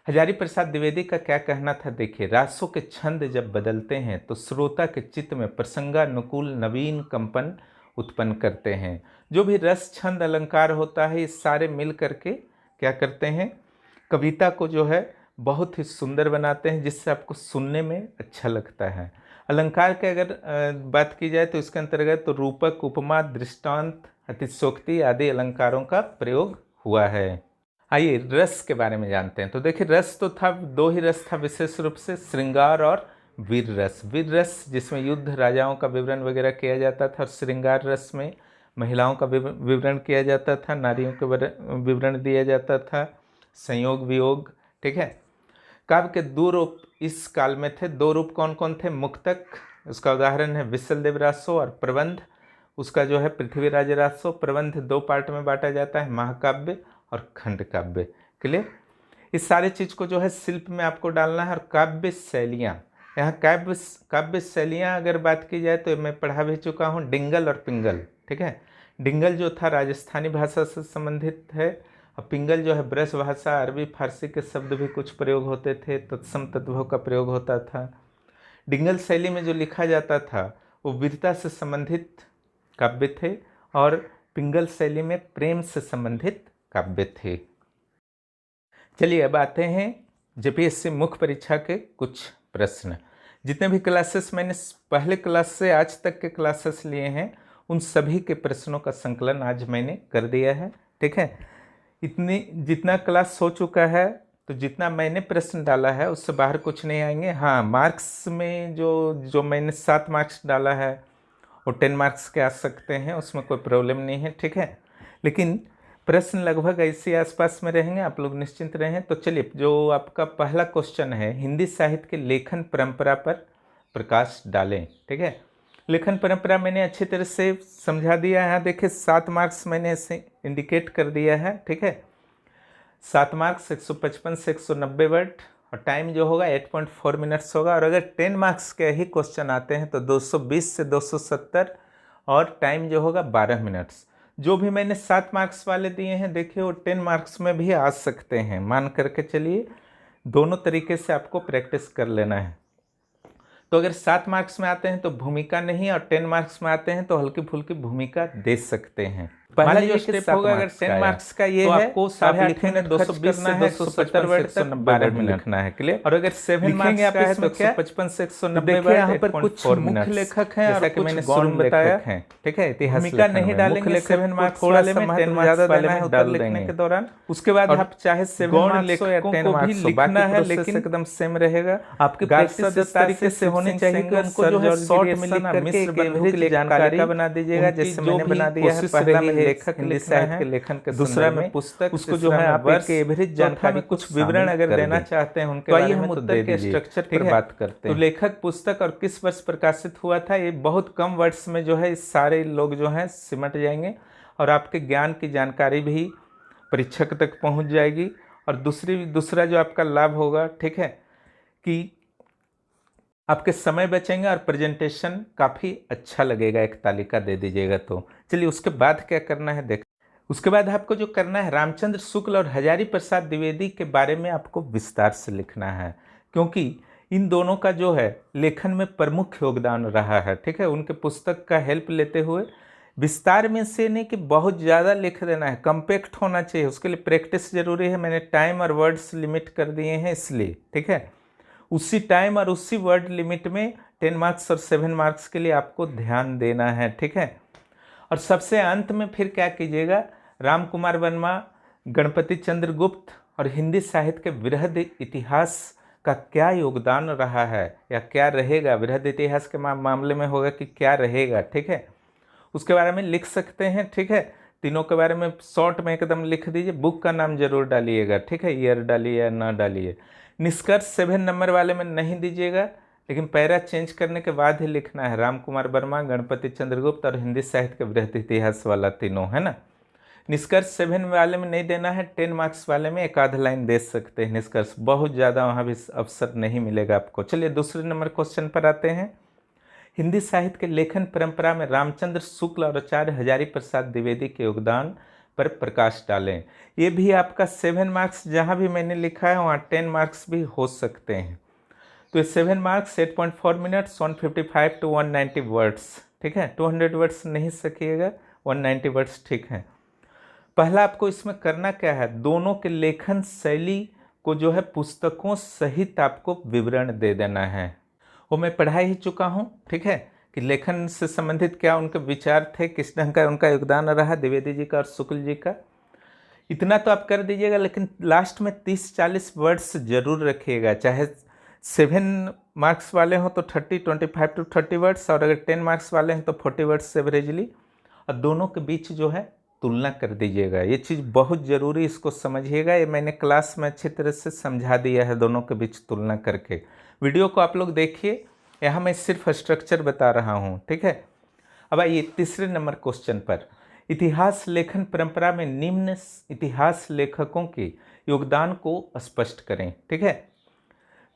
हजारी प्रसाद द्विवेदी का क्या कहना था, देखिए, रासों के छंद जब बदलते हैं तो श्रोता के चित्त में प्रसंगानुकूल नवीन कंपन उत्पन्न करते हैं। जो भी रस, छंद, अलंकार होता है, ये सारे मिल करके क्या करते हैं, कविता को जो है बहुत ही सुंदर बनाते हैं, जिससे आपको सुनने में अच्छा लगता है। अलंकार के अगर बात की जाए तो इसके अंतर्गत तो रूपक, उपमा, दृष्टांत, अतिशोक्ति आदि अलंकारों का प्रयोग हुआ है। आइए रस के बारे में जानते हैं। तो देखिए, रस तो था, दो ही रस था विशेष रूप से, श्रृंगार और वीर रस। वीर रस जिसमें युद्ध, राजाओं का विवरण वगैरह किया जाता था, और श्रृंगार रस में महिलाओं का विवरण किया जाता था, नारियों के विवरण दिया जाता था, संयोग, वियोग। ठीक है, काव्य के दो रूप इस काल में थे। दो रूप कौन कौन थे? मुक्तक, उसका उदाहरण है विशलदेव रासो, और प्रबंध, उसका जो है पृथ्वीराज रासो। प्रबंध दो पार्ट में बांटा जाता है, महाकाव्य और खंड काव्य। क्लियर? इस सारे चीज को जो है शिल्प में आपको डालना है। और काव्य शैलियाँ, यहाँ काव्य शैलियाँ अगर बात की जाए तो मैं पढ़ा भी चुका हूँ, डिंगल और पिंगल। ठीक है, डिंगल जो था राजस्थानी भाषा से संबंधित है, और पिंगल जो है ब्रज भाषा, अरबी, फारसी के शब्द भी कुछ प्रयोग होते थे, तत्सम तद्भव का प्रयोग होता था। डिंगल शैली में जो लिखा जाता था वो वीरता से संबंधित काव्य थे, और पिंगल शैली में प्रेम से संबंधित काव्य थे। चलिए अब आते हैं जेपीएससी मुख्य परीक्षा के कुछ प्रश्न। जितने भी क्लासेस मैंने पहले क्लास से आज तक के क्लासेस लिए हैं, उन सभी के प्रश्नों का संकलन आज मैंने कर दिया है। ठीक है, जितना क्लास हो चुका है, तो जितना मैंने प्रश्न डाला है उससे बाहर कुछ नहीं आएंगे। हाँ, मार्क्स में जो मैंने 7 मार्क्स डाला है वो 10 मार्क्स के आ सकते हैं, उसमें कोई प्रॉब्लम नहीं है। ठीक है, लेकिन प्रश्न लगभग ऐसे आसपास में रहेंगे, आप लोग निश्चिंत रहें। तो चलिए, जो आपका पहला क्वेश्चन है, हिंदी साहित्य के लेखन परंपरा पर प्रकाश डालें। ठीक है, लेखन परंपरा मैंने अच्छी तरह से समझा दिया है। देखिए, 7 मार्क्स मैंने इसे इंडिकेट कर दिया है। ठीक है, 7 मार्क्स 155 से 190 वर्ड, और टाइम जो होगा 8.4 मिनट्स होगा। और अगर 10 मार्क्स के ही क्वेश्चन आते हैं तो 220 से 270, और टाइम जो होगा 12 मिनट्स। जो भी मैंने 7 मार्क्स वाले दिए हैं, देखिए वो 10 मार्क्स में भी आ सकते हैं, मान करके चलिए। दोनों तरीके से आपको प्रैक्टिस कर लेना है। तो अगर 7 मार्क्स में आते हैं तो भूमिका नहीं, और 10 मार्क्स में आते हैं तो हल्की फुल्की भूमिका दे सकते हैं। पहला जो स्टेप होगा, अगर 10 मार्क्स का ये है तो आपको लिखना है 220 से 270 वर्ड तक 12 मिनट लिखना है। क्लियर? और अगर 7 मार्क्स का है तो 155 से 190 वर्ड, यहाँ पर कुछ मुख्य लेखक हैं और कुछ गौण बताया है। ठीक है, इतिहास भूमिका नहीं डालेंगे 7 मार्क्स वाले में, 10 मार्क्स वाले में उत्तर लिखने के दौरान। उसके बाद आप चाहे 7 मार्क्स हो या 10 मार्क्स हो, लिखना है, लेकिन एकदम सेम रहेगा। आपके प्रैक्टिस इस तरीके से होनी चाहिए कि उनको जो है शॉर्ट में लिख करके एवरेज जानकारी का बना दीजिएगा, जैसे मैंने बना दिया है। पहला में लेखक हिंदी साहित्य के लेखन के दूसरा में पुस्तक, उसको जो है आप एक एवरेज जानकारी कुछ विवरण अगर देना चाहते हैं उनके बारे में, तो उत्तर के स्ट्रक्चर पर बात करते हैं। तो लेखक, पुस्तक और किस वर्ष प्रकाशित हुआ था, ये बहुत कम वर्ड्स में जो है सारे लोग जो हैं सिमट जाएंगे और आपके ज्ञान की जानकारी भी परीक्षक तक पहुंच जाएगी। और दूसरा जो आपका लाभ होगा, ठीक है, कि आपके समय बचेंगे और प्रेजेंटेशन काफ़ी अच्छा लगेगा। एक तालिका दे दीजिएगा। तो चलिए उसके बाद क्या करना है देख। उसके बाद आपको जो करना है, रामचंद्र शुक्ल और हजारी प्रसाद द्विवेदी के बारे में आपको विस्तार से लिखना है, क्योंकि इन दोनों का जो है लेखन में प्रमुख योगदान रहा है। ठीक है, उनके पुस्तक का हेल्प लेते हुए विस्तार में से नहीं कि बहुत ज़्यादा लिख देना है, कम्पैक्ट होना चाहिए। उसके लिए प्रैक्टिस जरूरी है। मैंने टाइम और वर्ड्स लिमिट कर दिए हैं इसलिए, ठीक है। उसी टाइम और उसी वर्ड लिमिट में 10 मार्क्स और 7 मार्क्स के लिए आपको ध्यान देना है, ठीक है। और सबसे अंत में फिर क्या कीजिएगा, राम कुमार वर्मा, गणपति चंद्र गुप्त और हिंदी साहित्य के वृहद इतिहास का क्या योगदान रहा है या क्या रहेगा। वृहद इतिहास के मामले में होगा कि क्या रहेगा, ठीक है, उसके बारे में लिख सकते हैं, ठीक है। तीनों के बारे में शॉर्ट में एकदम लिख दीजिए। बुक का नाम जरूर डालिएगा, ठीक है, ईयर डालिए या ना डालिए। निष्कर्ष 7 नंबर वाले में नहीं दीजिएगा, लेकिन पैरा चेंज करने के बाद ही लिखना है। राम कुमार वर्मा, गणपति चंद्रगुप्त और हिंदी साहित्य के वृहद इतिहास वाला तीनों, है ना। निष्कर्ष 7 वाले में नहीं देना है, 10 मार्क्स वाले में एक आध लाइन दे सकते हैं निष्कर्ष, बहुत ज़्यादा वहाँ भी अवसर नहीं मिलेगा आपको। चलिए दूसरे नंबर क्वेश्चन पर आते हैं। हिंदी साहित्य के लेखन परंपरा में रामचंद्र शुक्ल और आचार्य हजारी प्रसाद द्विवेदी के योगदान पर प्रकाश डालें। ये भी आपका 7 मार्क्स, जहाँ भी मैंने लिखा है वहाँ 10 मार्क्स भी हो सकते हैं। तो ये 7 मार्क्स 8.4 मिनट्स 155 to 190 वर्ड्स, ठीक है। 200 वर्ड्स नहीं सकिएगा, 190 वर्ड्स ठीक है। पहला आपको इसमें करना क्या है, दोनों के लेखन शैली को जो है पुस्तकों सहित आपको विवरण दे देना है। वो मैं पढ़ा ही चुका हूँ, ठीक है, कि लेखन से संबंधित क्या उनके विचार थे, किस ढंग का उनका योगदान रहा, द्विवेदी जी का और शुक्ल जी का। इतना तो आप कर दीजिएगा, लेकिन लास्ट में 30-40 वर्ड्स जरूर रखिएगा। चाहे 7 मार्क्स वाले हों तो 25 to 30 वर्ड्स, और अगर 10 मार्क्स वाले हैं तो 40 वर्ड्स एवरेजली। और दोनों के बीच जो है तुलना कर दीजिएगा। ये चीज़ बहुत ज़रूरी, इसको समझिएगा। ये मैंने क्लास में अच्छी तरह से समझा दिया है, दोनों के बीच तुलना करके। वीडियो को आप लोग देखिए, यहाँ मैं सिर्फ स्ट्रक्चर बता रहा हूँ, ठीक है। अब आइए तीसरे नंबर क्वेश्चन पर। इतिहास लेखन परंपरा में निम्न इतिहास लेखकों के योगदान को स्पष्ट करें, ठीक है।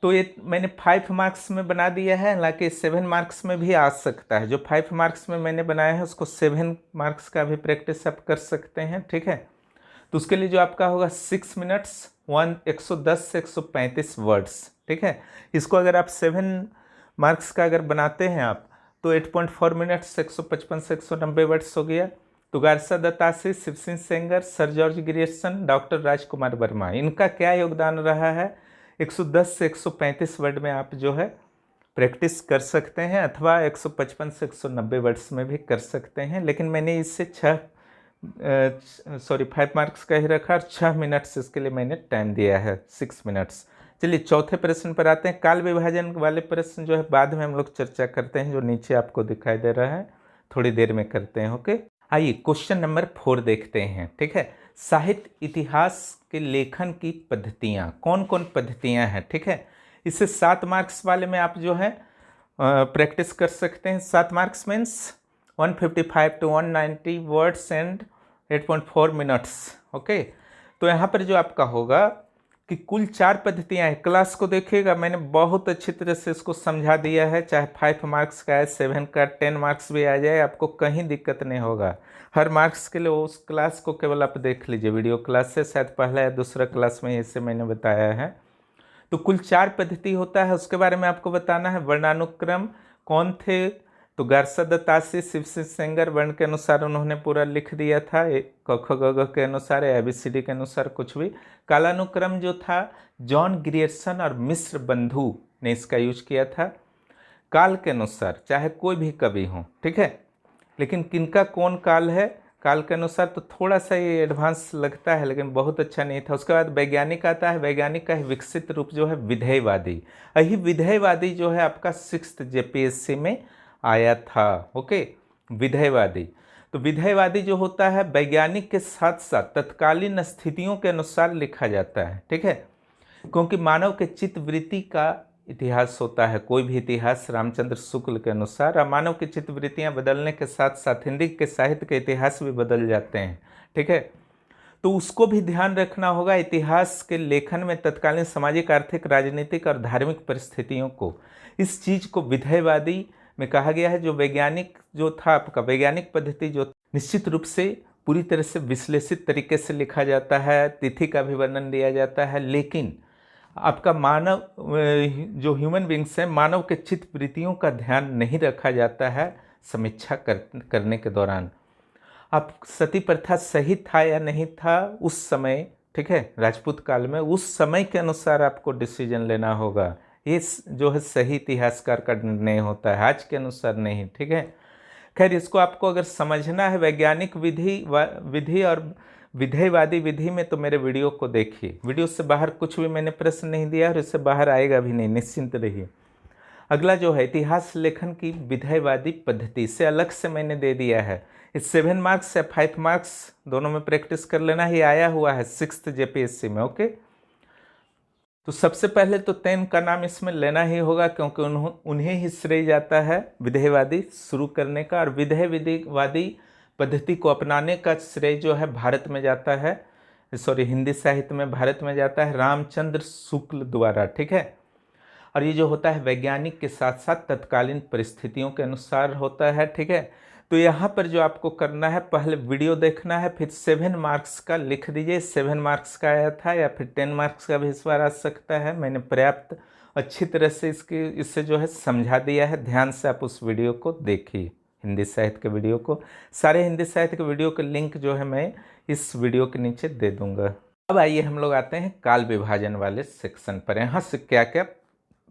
तो ये मैंने 5 मार्क्स में बना दिया है, हालांकि 7 मार्क्स में भी आ सकता है। जो 5 मार्क्स में मैंने बनाया है उसको 7 मार्क्स का भी प्रैक्टिस आप कर सकते हैं, ठीक है। तो उसके लिए जो आपका होगा 6 मिनट्स 110 से 135 वर्ड्स, ठीक है। इसको अगर आप 7 मार्क्स का अगर बनाते हैं आप, तो 8.4 मिनट्स 155 से 190 वर्ड्स हो गया। तो Garcin de Tassy, Shiv Singh Sengar, sir George Grierson, doctor Rajkumar Verma, इनका क्या योगदान रहा है, 110 से 135 वर्ड में आप जो है प्रैक्टिस कर सकते हैं, अथवा 155 से 190 वर्ड्स में भी कर सकते हैं। लेकिन मैंने इससे 5 मार्क्स का ही रखा और 6 मिनट्स इसके लिए मैंने टाइम दिया है, 6 मिनट्स। चलिए चौथे प्रश्न पर आते हैं। काल विभाजन वाले प्रश्न जो है बाद में हम लोग चर्चा करते हैं, जो नीचे आपको दिखाई दे रहा है, थोड़ी देर में करते हैं, ओके। आइए क्वेश्चन नंबर 4 देखते हैं, ठीक है। साहित्य इतिहास के लेखन की पद्धतियाँ, कौन कौन पद्धतियाँ हैं, ठीक है। इससे 7 मार्क्स वाले में आप जो है प्रैक्टिस कर सकते हैं। 7 marks means 155 to 190 words and 8.4 minutes, okay. तो यहाँ पर जो आपका होगा कि कुल 4 पद्धतियाँ हैं। क्लास को देखिएगा, मैंने बहुत अच्छी तरह से इसको समझा दिया है। चाहे 5 मार्क्स का है, 7 का, 10 मार्क्स भी आ जाए, आपको कहीं दिक्कत नहीं होगा। हर मार्क्स के लिए उस क्लास को केवल आप देख लीजिए, वीडियो क्लास से, शायद पहला या दूसरा क्लास में इसे मैंने बताया है। तो कुल 4 पद्धति होता है, उसके बारे में आपको बताना है। वर्णानुक्रम कौन थे, तो गारसा दत्तासी, शिव सिंह सेंगर, वर्ण के अनुसार उन्होंने पूरा लिख दिया था, क ख ग घ के अनुसार, ABCD के अनुसार कुछ भी। कालानुक्रम जो था जॉन ग्रियर्सन और मिश्र बंधु ने इसका यूज किया था। काल के अनुसार चाहे कोई भी कवि हो, ठीक है, लेकिन किनका कौन काल है, काल के अनुसार तो थोड़ा सा ये एडवांस लगता है, लेकिन बहुत अच्छा नहीं था। उसके बाद वैज्ञानिक आता है। वैज्ञानिक का विकसित रूप जो है विधेयवादी। यही विधेयवादी जो है आपका 6th JPSC में आया था, ओके, विधेयवादी। तो विधेयवादी जो होता है वैज्ञानिक के साथ साथ तत्कालीन स्थितियों के अनुसार लिखा जाता है, ठीक है, क्योंकि मानव के चित्तवृत्ति का इतिहास होता है। कोई भी इतिहास रामचंद्र शुक्ल के अनुसार, मानव की चित्तवृत्तियां बदलने के साथ साथ हिंदी के साहित्य के इतिहास भी बदल जाते हैं, ठीक है। तो उसको भी ध्यान रखना होगा। इतिहास के लेखन में तत्कालीन सामाजिक, आर्थिक, राजनीतिक और धार्मिक परिस्थितियों को, इस चीज को विधेयवादी में कहा गया है। जो वैज्ञानिक जो था आपका, वैज्ञानिक पद्धति जो निश्चित रूप से पूरी तरह से विश्लेषित तरीके से लिखा जाता है, तिथि का भी वर्णन दिया जाता है, लेकिन आपका मानव जो ह्यूमन बींग्स हैं, मानव के चित्त वृत्तियों का ध्यान नहीं रखा जाता है समीक्षा करने के दौरान। अब सती प्रथा सही था या नहीं था उस समय, ठीक है, राजपूत काल में, उस समय के अनुसार आपको डिसीजन लेना होगा। ये जो है सही इतिहासकार का निर्णय होता है, आज के अनुसार नहीं, ठीक है। खैर, इसको आपको अगर समझना है वैज्ञानिक विधि और विधेयवादी विधि में, तो मेरे वीडियो को देखिए। वीडियो से बाहर कुछ भी मैंने प्रश्न नहीं दिया और इससे बाहर आएगा भी नहीं, निश्चिंत रहिए। अगला जो है इतिहास लेखन की विधेयवादी पद्धति से अलग से मैंने दे दिया है। इस 7 मार्क्स या 5 मार्क्स दोनों में प्रैक्टिस कर लेना। ही आया हुआ है 6th JPSC में, ओके। तो सबसे पहले तो 10 का नाम इसमें लेना ही होगा, क्योंकि उन्हें ही श्रेय जाता है विधेयवादी शुरू करने का, और विधेयवादी पद्धति को अपनाने का श्रेय जो है भारत में जाता है, हिंदी साहित्य में भारत में जाता है रामचंद्र शुक्ल द्वारा, ठीक है। और ये जो होता है वैज्ञानिक के साथ साथ तत्कालीन परिस्थितियों के अनुसार होता है, ठीक है। तो यहाँ पर जो आपको करना है, पहले वीडियो देखना है, फिर 7 मार्क्स का लिख दीजिए। 7 मार्क्स का आया था, या फिर 10 मार्क्स का भी इस बार आ सकता है। मैंने पर्याप्त अच्छी तरह से इससे जो है समझा दिया है। ध्यान से आप उस वीडियो को देखिए, हिंदी साहित्य के वीडियो को। सारे हिंदी साहित्य के वीडियो के लिंक जो है मैं इस वीडियो के नीचे दे दूंगा। अब आइए हम लोग आते हैं काल विभाजन वाले सेक्शन पर। यहाँ से क्या क्या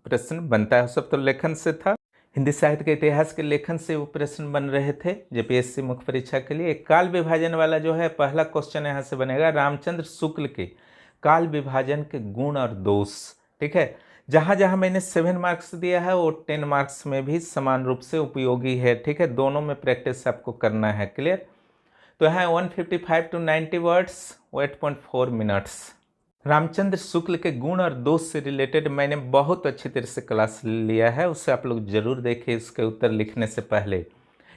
प्रश्न बनता है, सब तो लेखन से था, हिंदी साहित्य के इतिहास के लेखन से वो प्रश्न बन रहे थे JPSC मुख्य परीक्षा के लिए। काल विभाजन वाला जो है पहला क्वेश्चन यहाँ से बनेगा, रामचंद्र शुक्ल के काल विभाजन के गुण और दोष, ठीक है। जहाँ जहाँ मैंने 7 मार्क्स दिया है वो 10 मार्क्स में भी समान रूप से उपयोगी है, ठीक है। दोनों में प्रैक्टिस आपको करना है, क्लियर। तो यहाँ 155 to 90 words, 8.4 minutes. Ramchandra Shukla के गुण और दोष से रिलेटेड मैंने बहुत अच्छी तरह से क्लास लिया है, उससे आप लोग जरूर देखिए। इसके उत्तर लिखने से पहले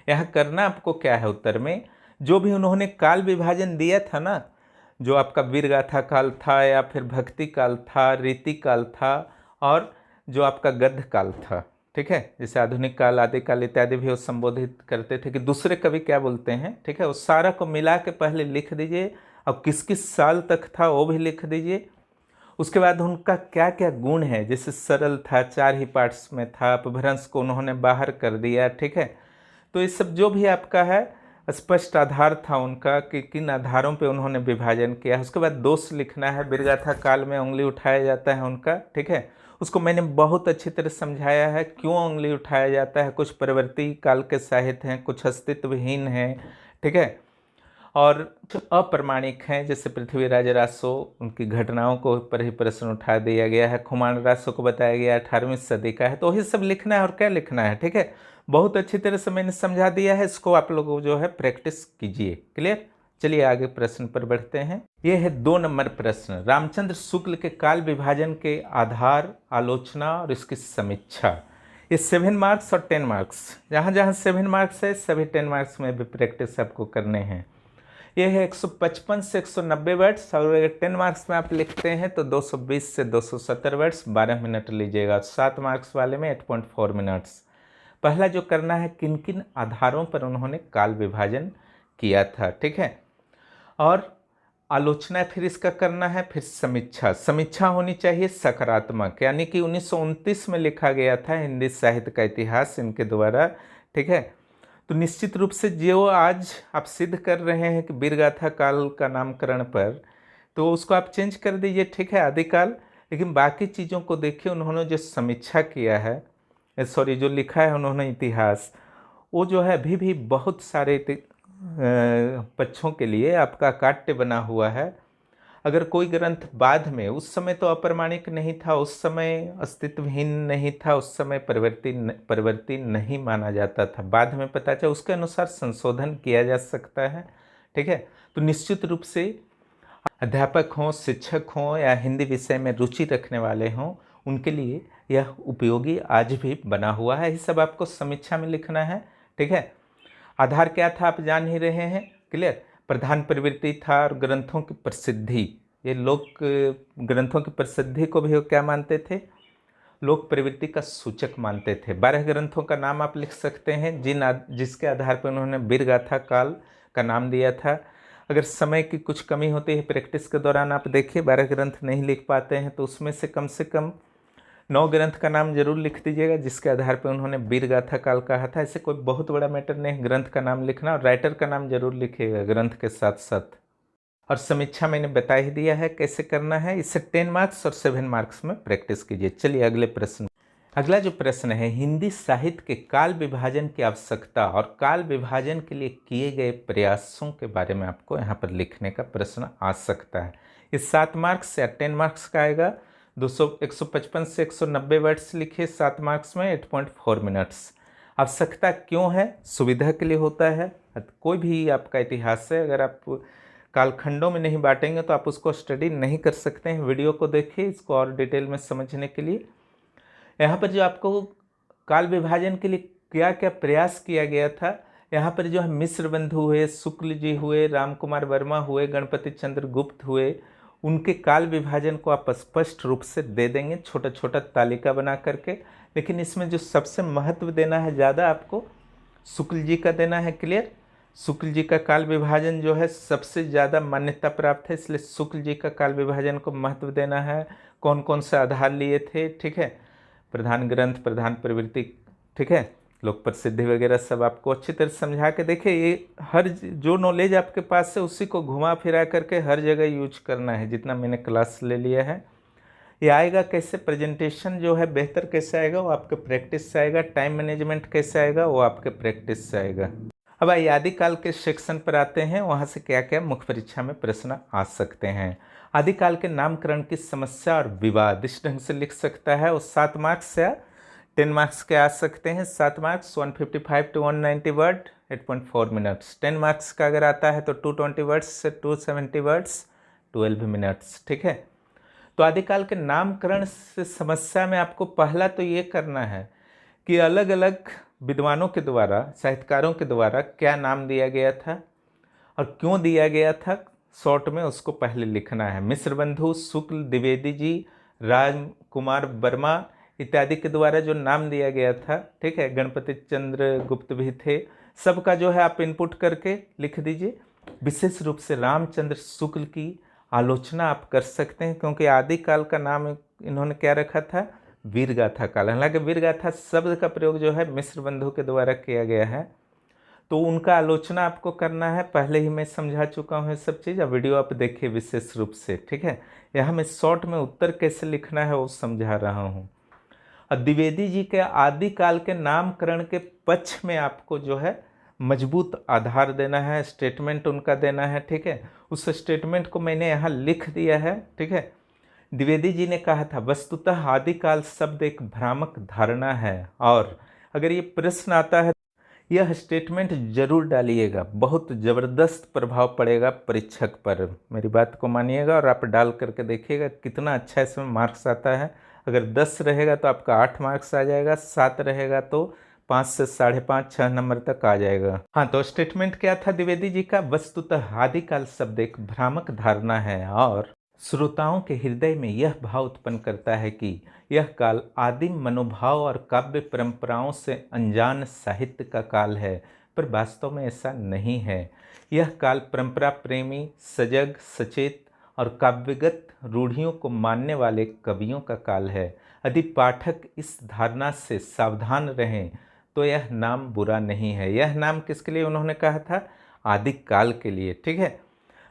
यहाँ करना आपको क्या है, उत्तर में जो भी उन्होंने काल विभाजन दिया था ना, जो आपका वीरगाथा काल था, या फिर भक्ति काल था, रीति काल था, और जो आपका गद्य काल था, ठीक है। जैसे आधुनिक काल, आदिकाल इत्यादि भी वो संबोधित करते थे कि दूसरे कवि क्या बोलते हैं, ठीक है। उस सारा को मिला के पहले लिख दीजिए, अब किस किस साल तक था वो भी लिख दीजिए। उसके बाद उनका क्या क्या गुण है, जैसे सरल था, 4 ही पार्ट्स में था, अपभ्रंश को उन्होंने बाहर कर दिया, ठीक है। तो ये सब जो भी आपका है स्पष्ट आधार था उनका कि किन आधारों पे उन्होंने विभाजन किया। उसके बाद दोष लिखना है, वीरगाथा काल में उंगली उठाया जाता है उनका, ठीक है। उसको मैंने बहुत अच्छी तरह समझाया है क्यों उंगली उठाया जाता है। कुछ प्रवर्ती काल के साहित्य हैं, कुछ अस्तित्वहीन हैं, ठीक है, और अप्रमाणिक हैं, जैसे पृथ्वीराज रासो, उनकी घटनाओं को पर ही प्रश्न उठा दिया गया है। खुमान रासो को बताया गया 18वीं सदी का है, तो वही सब लिखना है और क्या लिखना है, ठीक है। बहुत अच्छी तरह से मैंने समझा दिया है, इसको आप लोग जो है प्रैक्टिस कीजिए, क्लियर। चलिए आगे प्रश्न पर बढ़ते हैं। ये है 2 नंबर प्रश्न, रामचंद्र शुक्ल के काल विभाजन के आधार, आलोचना और इसकी समीक्षा। ये 7 मार्क्स और 10 मार्क्स, जहाँ जहाँ 7 मार्क्स है सभी 10 मार्क्स में भी प्रैक्टिस आपको करने हैं। ये है 155 से 190 वर्ड्स, और अगर 10 मार्क्स में आप लिखते हैं तो 220 से 270 वर्ड्स, 12 मिनट लीजिएगा। 7 मार्क्स वाले में 8.4 मिनट्स। पहला जो करना है, किन किन आधारों पर उन्होंने काल विभाजन किया था, ठीक है, और आलोचना फिर इसका करना है, फिर समीक्षा। समीक्षा होनी चाहिए सकारात्मक, यानी कि 1929 में लिखा गया था हिंदी साहित्य का इतिहास इनके द्वारा, ठीक है। तो निश्चित रूप से जो आज आप सिद्ध कर रहे हैं कि वीरगाथा काल का नामकरण पर, तो उसको आप चेंज कर दीजिए, ठीक है, आदिकाल। लेकिन बाकी चीज़ों को देखिए, उन्होंने जो समीक्षा किया है, जो लिखा है उन्होंने इतिहास, वो जो है अभी भी बहुत सारे पक्षों के लिए आपका काट्य बना हुआ है। अगर कोई ग्रंथ बाद में, उस समय तो अप्रमाणिक नहीं था, उस समय अस्तित्वहीन नहीं था, उस समय परिवर्ती नहीं माना जाता था, बाद में पता चला, उसके अनुसार संशोधन किया जा सकता है। ठीक है, तो निश्चित रूप से अध्यापक हों, शिक्षक हों या हिंदी विषय में रुचि रखने वाले हों, उनके लिए यह उपयोगी आज भी बना हुआ है। ये सब आपको समीक्षा में लिखना है। ठीक है, आधार क्या था आप जान ही रहे हैं, क्लियर। प्रधान प्रवृत्ति था और ग्रंथों की प्रसिद्धि। ये लोग ग्रंथों की प्रसिद्धि को भी क्या मानते थे, लोक प्रवृत्ति का सूचक मानते थे। 12 ग्रंथों का नाम आप लिख सकते हैं जिसके आधार पर उन्होंने वीर गाथा काल का नाम दिया था। अगर समय की कुछ कमी होती है प्रैक्टिस के दौरान, आप देखिए 12 ग्रंथ नहीं लिख पाते हैं तो उसमें से कम 9 ग्रंथ का नाम जरूर लिख दीजिएगा जिसके आधार पर उन्होंने वीर गाथा काल कहा था। ऐसे कोई बहुत बड़ा मैटर नहीं, ग्रंथ का नाम लिखना और राइटर का नाम जरूर लिखिएगा ग्रंथ के साथ साथ। और समीक्षा मैंने बता ही दिया है कैसे करना है। इससे 10 मार्क्स और 7 मार्क्स में प्रैक्टिस कीजिए। चलिए अगले प्रश्न। अगला जो प्रश्न है, हिंदी साहित्य के काल विभाजन की आवश्यकता और काल विभाजन के लिए किए गए प्रयासों के बारे में आपको यहाँ पर लिखने का प्रश्न आ सकता है। ये 7 मार्क्स या 10 मार्क्स का आएगा। 155 से 190 वर्ड्स लिखिए 7 मार्क्स में, 8.4 मिनट्स। आवश्यकता क्यों है, सुविधा के लिए होता है। कोई भी आपका इतिहास है, अगर आप कालखंडों में नहीं बांटेंगे तो आप उसको स्टडी नहीं कर सकते हैं। वीडियो को देखिए इसको और डिटेल में समझने के लिए। यहाँ पर जो आपको काल विभाजन के लिए क्या क्या प्रयास किया गया था, यहाँ पर जो है मिश्र बंधु हुए, शुक्ल जी हुए, राम कुमार वर्मा हुए, गणपति चंद्र गुप्त हुए, उनके काल विभाजन को आप स्पष्ट रूप से दे देंगे छोटा छोटा तालिका बना करके। लेकिन इसमें जो सबसे महत्व देना है ज़्यादा आपको शुक्ल जी का देना है, क्लियर। शुक्ल जी का काल विभाजन जो है सबसे ज़्यादा मान्यता प्राप्त है, इसलिए शुक्ल जी का काल विभाजन को महत्व देना है। कौन कौन से आधार लिए थे, ठीक है, प्रधान ग्रंथ, प्रधान प्रवृत्ति, ठीक है, लोक प्रसिद्धि वगैरह सब आपको अच्छी तरह समझा के देखिए। ये हर जो नॉलेज आपके पास है उसी को घुमा फिरा करके हर जगह यूज करना है। जितना मैंने क्लास ले लिया है, ये आएगा कैसे, प्रेजेंटेशन जो है बेहतर कैसे आएगा वो आपके प्रैक्टिस से आएगा। टाइम मैनेजमेंट कैसे आएगा वो आपके प्रैक्टिस से आएगा। अब आइए आदिकाल के सेक्शन पर आते हैं, वहाँ से क्या क्या मुख्य परीक्षा में प्रश्न आ सकते हैं। आदिकाल के नामकरण की समस्या और विवाद इस ढंग से लिख सकता है, वो 7 मार्क्स या 10 मार्क्स के आ सकते हैं। 7 marks 155 to 190 word, 8.4 minutes. 10 marks का अगर आता है तो 220 वर्ड्स से 270 वर्ड्स, 12 मिनट्स। ठीक है, तो आदिकाल के नामकरण से समस्या में आपको पहला तो ये करना है कि अलग अलग विद्वानों के द्वारा, साहित्यकारों के द्वारा क्या नाम दिया गया था और क्यों दिया गया था, शॉर्ट में उसको पहले लिखना है। मिश्र बंधु, शुक्ल, द्विवेदी जी, राम कुमार वर्मा इत्यादि के द्वारा जो नाम दिया गया था, ठीक है, गणपति चंद्र गुप्त भी थे, सबका जो है आप इनपुट करके लिख दीजिए। विशेष रूप से रामचंद्र शुक्ल की आलोचना आप कर सकते हैं क्योंकि आदिकाल का नाम इन्होंने क्या रखा था, वीरगाथा काल। हालांकि वीरगाथा शब्द का प्रयोग जो है मिश्र बंधु के द्वारा किया गया है, तो उनका आलोचना आपको करना है। पहले ही मैं समझा चुका हूँ ये सब चीज़, अब वीडियो आप देखिए विशेष रूप से, ठीक है। यहाँ मैं शॉर्ट में उत्तर कैसे लिखना है वो समझा रहा हूँ। और द्विवेदी जी के आदिकाल के नामकरण के पक्ष में आपको जो है मजबूत आधार देना है, स्टेटमेंट उनका देना है, ठीक है। उस स्टेटमेंट को मैंने यहाँ लिख दिया है, ठीक है। द्विवेदी जी ने कहा था, वस्तुतः आदिकाल शब्द एक भ्रामक धारणा है। और अगर ये प्रश्न आता है यह स्टेटमेंट जरूर डालिएगा, बहुत ज़बरदस्त प्रभाव पड़ेगा परीक्षक पर। मेरी बात को मानिएगा और आप डाल करके देखिएगा कितना अच्छा इसमें मार्क्स आता है। अगर 10 रहेगा तो आपका 8 मार्क्स आ जाएगा, 7 रहेगा तो 5 से 5.5 6 नंबर तक आ जाएगा। हाँ, तो स्टेटमेंट क्या था द्विवेदी जी का, वस्तुतः आदिकाल शब्द एक भ्रामक धारणा है और श्रोताओं के हृदय में यह भाव उत्पन्न करता है कि यह काल आदिम मनोभाव और काव्य परंपराओं से अनजान साहित्य का काल है, पर वास्तव में ऐसा नहीं है। यह काल परंपरा प्रेमी, सजग, सचेत और काव्यगत रूढ़ियों को मानने वाले कवियों का काल है। यदि पाठक इस धारणा से सावधान रहें तो यह नाम बुरा नहीं है। यह नाम किसके लिए उन्होंने कहा था, आदिकाल के लिए, ठीक है।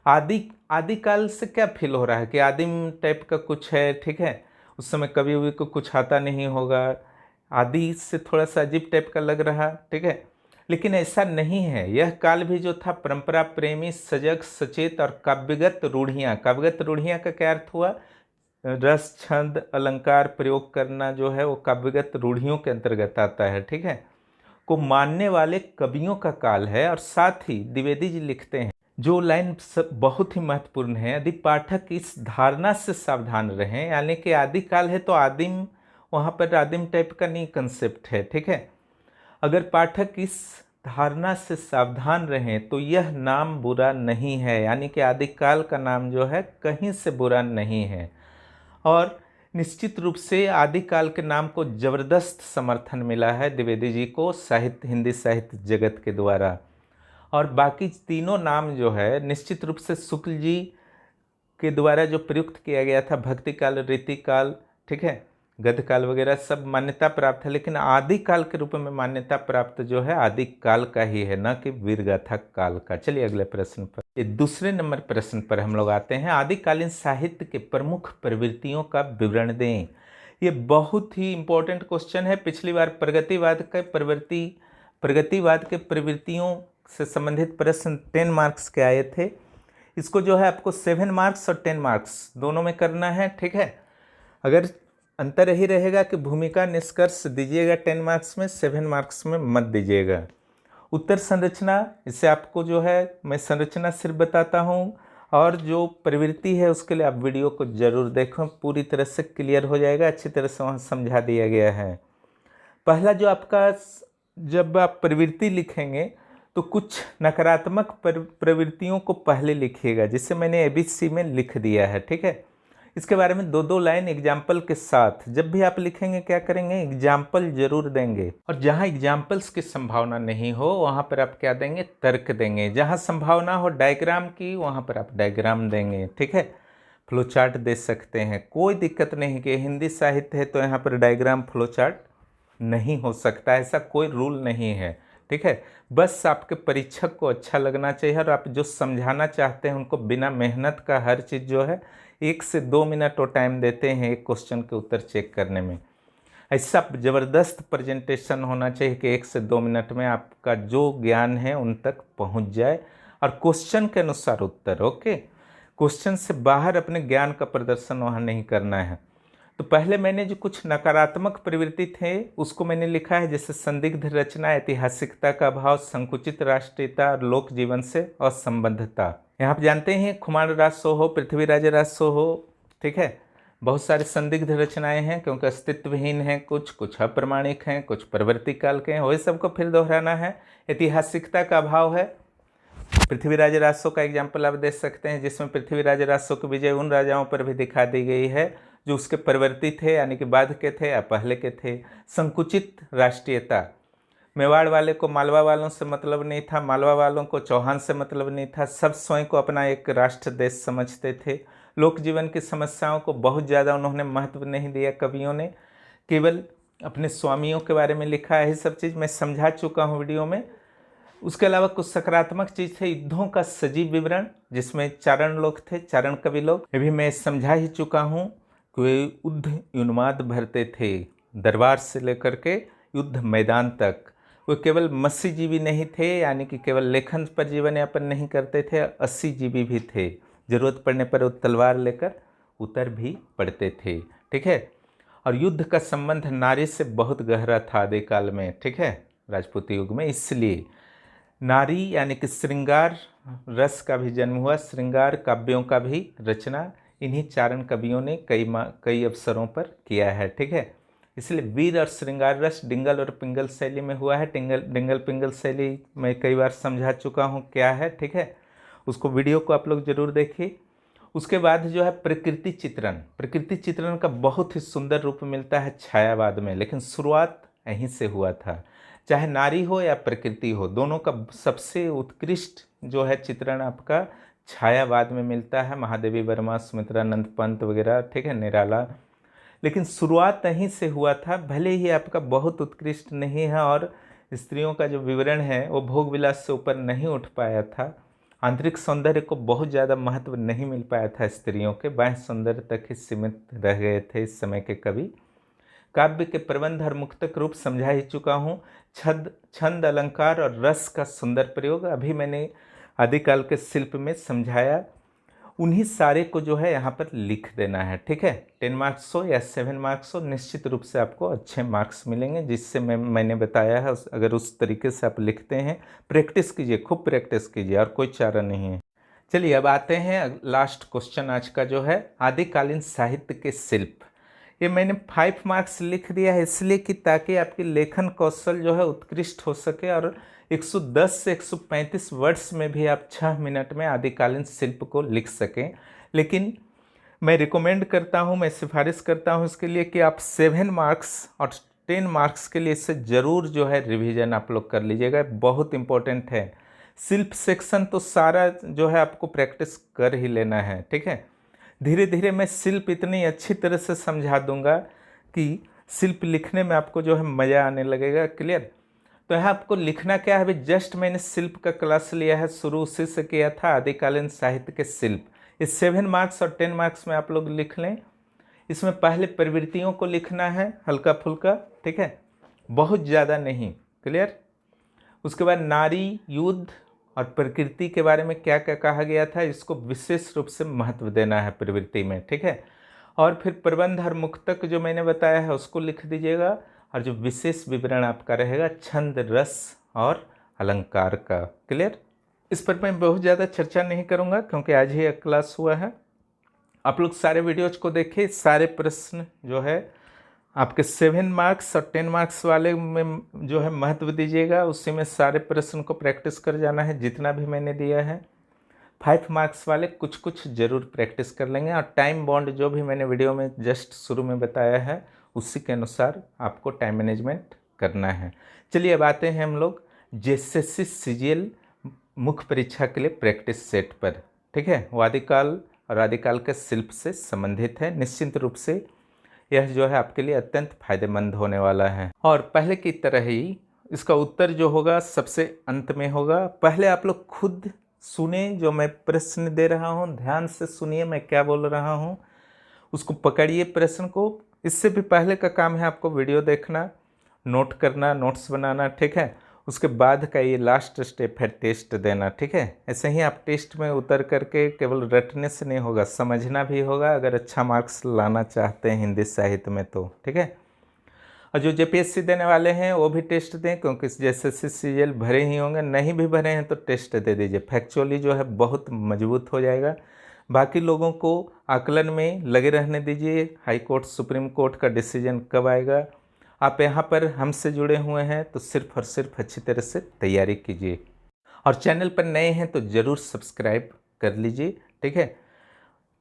आदिकाल से क्या फील हो रहा है कि आदिम टाइप का कुछ है, ठीक है। उस समय कवि को कुछ आता नहीं होगा, आदि से थोड़ा सा अजीब टाइप का लग रहा, ठीक है। लेकिन ऐसा नहीं है। यह काल भी जो था परंपरा प्रेमी, सजग, सचेत और काव्यगत रूढ़ियाँ, काव्यगत रूढ़ियाँ का क्या अर्थ हुआ? रस, छंद, अलंकार प्रयोग करना जो है वो काव्यगत रूढ़ियों के अंतर्गत आता है, ठीक है, को मानने वाले कवियों का काल है। और साथ ही द्विवेदी जी लिखते हैं, जो लाइन बहुत ही महत्वपूर्ण है, यदि पाठक इस धारणा से सावधान रहें, यानी कि आदि काल है तो आदिम, वहाँ पर आदिम टाइप का नहीं कंसेप्ट है, ठीक है। अगर पाठक इस धारणा से सावधान रहें तो यह नाम बुरा नहीं है, यानी कि आदिकाल का नाम जो है कहीं से बुरा नहीं है। और निश्चित रूप से आदिकाल के नाम को जबरदस्त समर्थन मिला है द्विवेदी जी को साहित्य, हिंदी साहित्य जगत के द्वारा। और बाकी तीनों नाम जो है निश्चित रूप से शुक्ल जी के द्वारा जो प्रयुक्त किया गया था, भक्ति काल, रीति काल, ठीक है, गद्यकाल वगैरह सब मान्यता प्राप्त है, लेकिन आदिकाल के रूप में मान्यता प्राप्त जो है आदिकाल का ही है, न कि वीरगाथा काल का। चलिए अगले प्रश्न पर, ये दूसरे नंबर प्रश्न पर हम लोग आते हैं। आदिकालीन साहित्य के प्रमुख प्रवृत्तियों का विवरण दें। ये बहुत ही इंपॉर्टेंट क्वेश्चन है। पिछली बार प्रगतिवाद के प्रवृत्तियों से संबंधित प्रश्न 10 मार्क्स के आए थे। इसको जो है आपको 7 मार्क्स और 10 मार्क्स दोनों में करना है, ठीक है। अगर अंतर यही रहेगा कि भूमिका निष्कर्ष दीजिएगा 10 मार्क्स में, 7 मार्क्स में मत दीजिएगा। उत्तर संरचना, इससे आपको जो है मैं संरचना सिर्फ बताता हूँ, और जो प्रवृत्ति है उसके लिए आप वीडियो को जरूर देखें, पूरी तरह से क्लियर हो जाएगा, अच्छी तरह से वहाँ समझा दिया गया है। पहला जो आपका, जब आप प्रवृत्ति लिखेंगे तो कुछ नकारात्मक प्रवृत्तियों को पहले लिखिएगा, जिसे मैंने ABC में लिख दिया है, ठीक है। इसके बारे में 2-2 लाइन एग्जाम्पल के साथ, जब भी आप लिखेंगे क्या करेंगे, एग्जाम्पल जरूर देंगे। और जहाँ एग्जाम्पल्स की संभावना नहीं हो वहाँ पर आप क्या देंगे, तर्क देंगे। जहाँ संभावना हो डायग्राम की वहाँ पर आप डायग्राम देंगे, ठीक है। फ्लो चार्ट दे सकते हैं, कोई दिक्कत नहीं कि हिंदी साहित्य है तो यहाँ पर डायग्राम फ्लो चार्ट नहीं हो सकता, ऐसा कोई रूल नहीं है, ठीक है। बस आपके परीक्षक को अच्छा लगना चाहिए और आप जो समझाना चाहते हैं उनको बिना मेहनत का हर चीज़ जो है 1 से 2 मिनट वो टाइम देते हैं एक क्वेश्चन के उत्तर चेक करने में। ऐसा ज़बरदस्त प्रेजेंटेशन होना चाहिए कि 1 से 2 मिनट में आपका जो ज्ञान है उन तक पहुंच जाए, और क्वेश्चन के अनुसार उत्तर, ओके। क्वेश्चन से बाहर अपने ज्ञान का प्रदर्शन वहाँ नहीं करना है। तो पहले मैंने जो कुछ नकारात्मक प्रवृत्ति थे उसको मैंने लिखा है, जैसे संदिग्ध रचना, ऐतिहासिकता का अभाव, संकुचित राष्ट्रीयता और लोक जीवन से असंबद्धता। यहाँ आप जानते हैं खुमार राज सोहो, पृथ्वीराज राज सोहो, ठीक है, बहुत सारे संदिग्ध रचनाएं हैं क्योंकि अस्तित्वहीन हैं, कुछ अप्रमाणिक हैं, कुछ प्रवृत्ति काल के हैं, वही सबको फिर दोहराना है। ऐतिहासिकता का अभाव है, पृथ्वीराज राजसो का एग्जाम्पल आप दे सकते हैं, जिसमें पृथ्वीराज राजसो की विजय उन राजाओं पर भी दिखा दी गई है जो उसके प्रवर्ती थे, यानी कि बाद के थे या पहले के थे। संकुचित राष्ट्रीयता, मेवाड़ वाले को मालवा वालों से मतलब नहीं था, मालवा वालों को चौहान से मतलब नहीं था, सब स्वयं को अपना एक राष्ट्र देश समझते थे। लोक जीवन की समस्याओं को बहुत ज़्यादा उन्होंने महत्व नहीं दिया कवियों ने, केवल अपने स्वामियों के बारे में लिखा है। यही सब चीज़ मैं समझा चुका हूँ वीडियो में। उसके अलावा कुछ सकारात्मक चीज़ थे, युद्धों का सजीव विवरण, जिसमें चारण लोग थे, चारण कवि लोग, ये भी मैं समझा ही चुका हूँ कि वे युद्ध उन्माद भरते थे, दरबार से लेकर के युद्ध मैदान तक। वे केवल मत्स्यजीवी नहीं थे, यानी कि केवल लेखन पर जीवन यापन नहीं करते थे, 80 जीवी भी थे, जरूरत पड़ने पर वो तलवार लेकर उतर भी पड़ते थे, ठीक है। और युद्ध का संबंध नारी से बहुत गहरा था आदिकाल में, ठीक है, राजपूती युग में, इसलिए नारी यानी कि श्रृंगार रस का भी जन्म हुआ, श्रृंगार काव्यों का भी रचना इन्हीं चारण कवियों ने कई अवसरों पर किया है, ठीक है। इसलिए वीर और श्रृंगार रस डिंगल और पिंगल शैली में हुआ है। डिंगल पिंगल शैली मैं कई बार समझा चुका हूँ क्या है, ठीक है, उसको वीडियो को आप लोग जरूर देखिए। उसके बाद जो है प्रकृति चित्रण का बहुत ही सुंदर रूप मिलता है छायावाद में, लेकिन शुरुआत यहीं से हुआ था। चाहे नारी हो या प्रकृति हो, दोनों का सबसे उत्कृष्ट जो है चित्रण आपका छायावाद में मिलता है। महादेवी वर्मा, सुमित्रानंद पंत वगैरह, ठीक है, निराला, लेकिन शुरुआत यहीं से हुआ था। भले ही आपका बहुत उत्कृष्ट नहीं है और स्त्रियों का जो विवरण है वो भोग विलास से ऊपर नहीं उठ पाया था, आंतरिक सौंदर्य को बहुत ज़्यादा महत्व नहीं मिल पाया था स्त्रियों के, बाह्य सौंदर्य तक ही सीमित रह गए थे इस समय के कवि। काव्य के प्रबंध और मुक्तक रूप समझा ही चुका हूँ। छंद अलंकार और रस का सुंदर प्रयोग अभी मैंने आदिकाल के शिल्प में समझाया। उन्हीं सारे को जो है यहाँ पर लिख देना है, ठीक है। 10 मार्क्स हो या 7 मार्क्स हो, निश्चित रूप से आपको अच्छे मार्क्स मिलेंगे, जिससे मैंने बताया है अगर उस तरीके से आप लिखते हैं। प्रैक्टिस कीजिए, खूब प्रैक्टिस कीजिए, और कोई चारा नहीं है। चलिए अब आते हैं लास्ट क्वेश्चन आज का, जो है आदिकालीन साहित्य के शिल्प। ये मैंने 5 मार्क्स लिख दिया है इसलिए कि ताकि आपकी लेखन कौशल जो है उत्कृष्ट हो सके, और 110 से 135 वर्ड्स में भी आप 6 मिनट में आदिकालीन शिल्प को लिख सकें। लेकिन मैं रिकमेंड करता हूं, मैं सिफारिश करता हूं इसके लिए कि आप 7 मार्क्स और 10 मार्क्स के लिए इससे ज़रूर जो है रिवीजन आप लोग कर लीजिएगा, बहुत इंपॉर्टेंट है। शिल्प सेक्शन तो सारा जो है आपको प्रैक्टिस कर ही लेना है, ठीक है। धीरे धीरे मैं शिल्प इतनी अच्छी तरह से समझा दूंगा कि शिल्प लिखने में आपको जो है मज़ा आने लगेगा। क्लियर? तो यहाँ आपको लिखना क्या है, अभी जस्ट मैंने शिल्प का क्लास लिया है, शुरू उसी से किया था, आदिकालीन साहित्य के शिल्प। इस 7 मार्क्स और 10 मार्क्स में आप लोग लिख लें। इसमें पहले प्रवृत्तियों को लिखना है हल्का फुल्का, ठीक है, बहुत ज़्यादा नहीं। क्लियर? उसके बाद नारी, युद्ध और प्रकृति के बारे में क्या क्या कहा गया था, इसको विशेष रूप से महत्व देना है प्रवृत्ति में, ठीक है। और फिर प्रबंध और मुक्तक जो मैंने बताया है उसको लिख दीजिएगा, और जो विशेष विवरण आपका रहेगा छंद, रस और अलंकार का। क्लियर? इस पर मैं बहुत ज़्यादा चर्चा नहीं करूँगा क्योंकि आज ही क्लास हुआ है। आप लोग सारे वीडियोज को देखिए, सारे प्रश्न जो है आपके 7 मार्क्स और 10 मार्क्स वाले में जो है महत्व दीजिएगा, उसी में सारे प्रश्न को प्रैक्टिस कर जाना है जितना भी मैंने दिया है। 5 मार्क्स वाले कुछ कुछ ज़रूर प्रैक्टिस कर लेंगे, और टाइम बॉन्ड जो भी मैंने वीडियो में जस्ट शुरू में बताया है उसी के अनुसार आपको टाइम मैनेजमेंट करना है। चलिए अब आते हैं हम लोग जेएसएससी सीजीएल मुख्य परीक्षा के लिए प्रैक्टिस सेट पर, ठीक है। वो आदिकाल और आदिकाल के शिल्प से संबंधित है। निश्चित रूप से यह जो है आपके लिए अत्यंत फायदेमंद होने वाला है, और पहले की तरह ही इसका उत्तर जो होगा सबसे अंत में होगा। पहले आप लोग खुद सुने, जो मैं प्रश्न दे रहा हूँ ध्यान से सुनिए मैं क्या बोल रहा हूँ, उसको पकड़िए प्रश्न को। इससे भी पहले का काम है आपको वीडियो देखना, नोट करना, नोट्स बनाना, ठीक है। उसके बाद का ये लास्ट स्टेप है टेस्ट देना, ठीक है। ऐसे ही आप टेस्ट में उतर करके केवल रटने से नहीं होगा, समझना भी होगा अगर अच्छा मार्क्स लाना चाहते हैं हिंदी साहित्य में तो, ठीक है। और जो जेपीएससी देने वाले हैं वो भी टेस्ट दें, क्योंकि जेएसएससी सीजीएल भरे ही होंगे, नहीं भी भरे हैं तो टेस्ट दे दीजिए, फैक्चुअली जो है बहुत मजबूत हो जाएगा। बाकी लोगों को आकलन में लगे रहने दीजिए, हाई कोर्ट सुप्रीम कोर्ट का डिसीजन कब आएगा। आप यहाँ पर हमसे जुड़े हुए हैं तो सिर्फ और सिर्फ अच्छी तरह से तैयारी कीजिए, और चैनल पर नए हैं तो ज़रूर सब्सक्राइब कर लीजिए, ठीक है,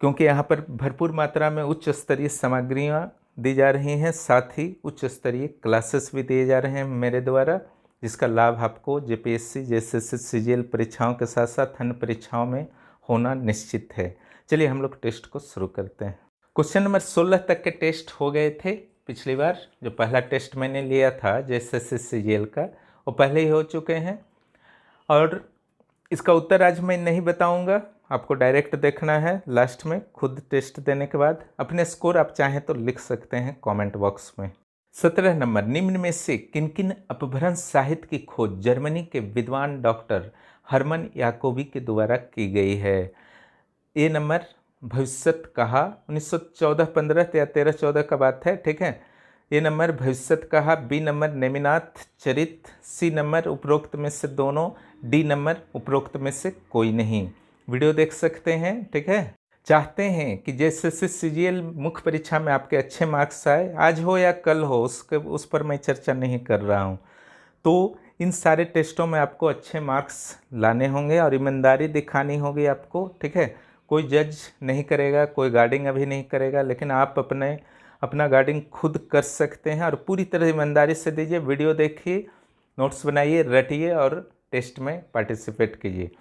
क्योंकि यहाँ पर भरपूर मात्रा में उच्च स्तरीय सामग्रियाँ दी जा रही हैं, साथ ही उच्च स्तरीय क्लासेस भी दिए जा रहे हैं मेरे द्वारा, जिसका लाभ आपको जेपीएससी जेएसएससी सीजीएल परीक्षाओं के साथ साथ अन्य परीक्षाओं में होना निश्चित है। चलिए हम लोग टेस्ट को शुरू करते हैं। क्वेश्चन नंबर 16 तक के टेस्ट हो गए थे पिछली बार। जो पहला टेस्ट मैंने लिया था जेएसएससी सीजीएल का, वो पहले ही हो चुके हैं, और इसका उत्तर आज मैं नहीं बताऊंगा, आपको डायरेक्ट देखना है लास्ट में खुद टेस्ट देने के बाद। अपने स्कोर आप चाहें तो लिख सकते हैं कमेंट बॉक्स में। 17 नंबर, निम्न में से किन किन अपभ्रंश साहित्य की खोज जर्मनी के विद्वान डॉक्टर हर्मन याकोबी के द्वारा की गई है। ए नंबर भविष्यत कहा, 1914-15 या 13-14 का बात है, ठीक है। ए नंबर भविष्यत कहा, बी नंबर नेमिनाथ चरित, सी नंबर उपरोक्त में से दोनों, डी नंबर उपरोक्त में से कोई नहीं। वीडियो देख सकते हैं, ठीक है। चाहते हैं कि जेएसएससी सीजीएल मुख्य परीक्षा में आपके अच्छे मार्क्स आए, आज हो या कल हो, उस पर मैं चर्चा नहीं कर रहा हूँ। तो इन सारे टेस्टों में आपको अच्छे मार्क्स लाने होंगे और ईमानदारी दिखानी होगी आपको, ठीक है। कोई जज नहीं करेगा, कोई गार्डिंग अभी नहीं करेगा, लेकिन आप अपना गार्डिंग खुद कर सकते हैं, और पूरी तरह ईमानदारी से दीजिए। वीडियो देखिए, नोट्स बनाइए, रटिए और टेस्ट में पार्टिसिपेट कीजिए।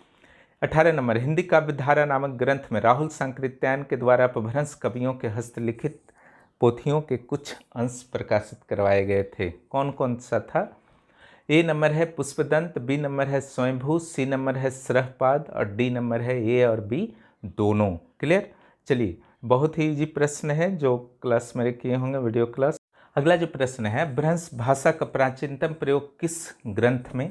18 नंबर, हिंदी काव्यधारा नामक ग्रंथ में राहुल सांकृत्यायन के द्वारा अपभ्रंश कवियों के हस्तलिखित पोथियों के कुछ अंश प्रकाशित करवाए गए थे। कौन कौन सा था? ए नंबर है पुष्पदंत, बी नंबर है स्वयंभू, सी नंबर है सरहपाद, और डी नंबर है ए और बी दोनों। क्लियर? चलिए, बहुत ही इजी प्रश्न है जो क्लास मेरे किए होंगे वीडियो क्लास। अगला जो प्रश्न है, भ्रंश भाषा का प्राचीनतम प्रयोग किस ग्रंथ में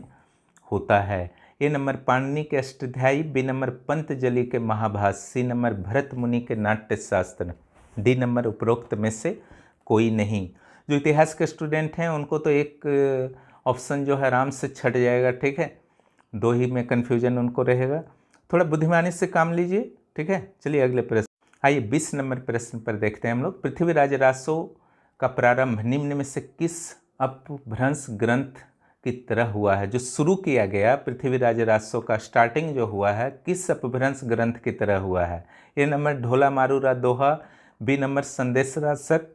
होता है? ए नंबर पाणिनि के अष्टाध्यायी, बी नंबर पंतजलि के महाभाष्य, सी नंबर भरत मुनि के नाट्य शास्त्र, डी नंबर उपरोक्त में से कोई नहीं। जो इतिहास के स्टूडेंट हैं उनको तो एक ऑप्शन जो है आराम से छट जाएगा, ठीक है, दो ही में कन्फ्यूजन उनको रहेगा, थोड़ा बुद्धिमानी से काम लीजिए, ठीक है। चलिए अगले प्रश्न, आइए 20 नंबर प्रश्न पर देखते हैं हम लोग। पृथ्वीराज रासो का प्रारंभ निम्न में से किस अपभ्रंश ग्रंथ की तरह हुआ है? जो शुरू किया गया पृथ्वीराज रासो का स्टार्टिंग जो हुआ है किस अपभ्रंश ग्रंथ की तरह हुआ है? A number Dhola मारूरा Doha, B number संदेश रासक,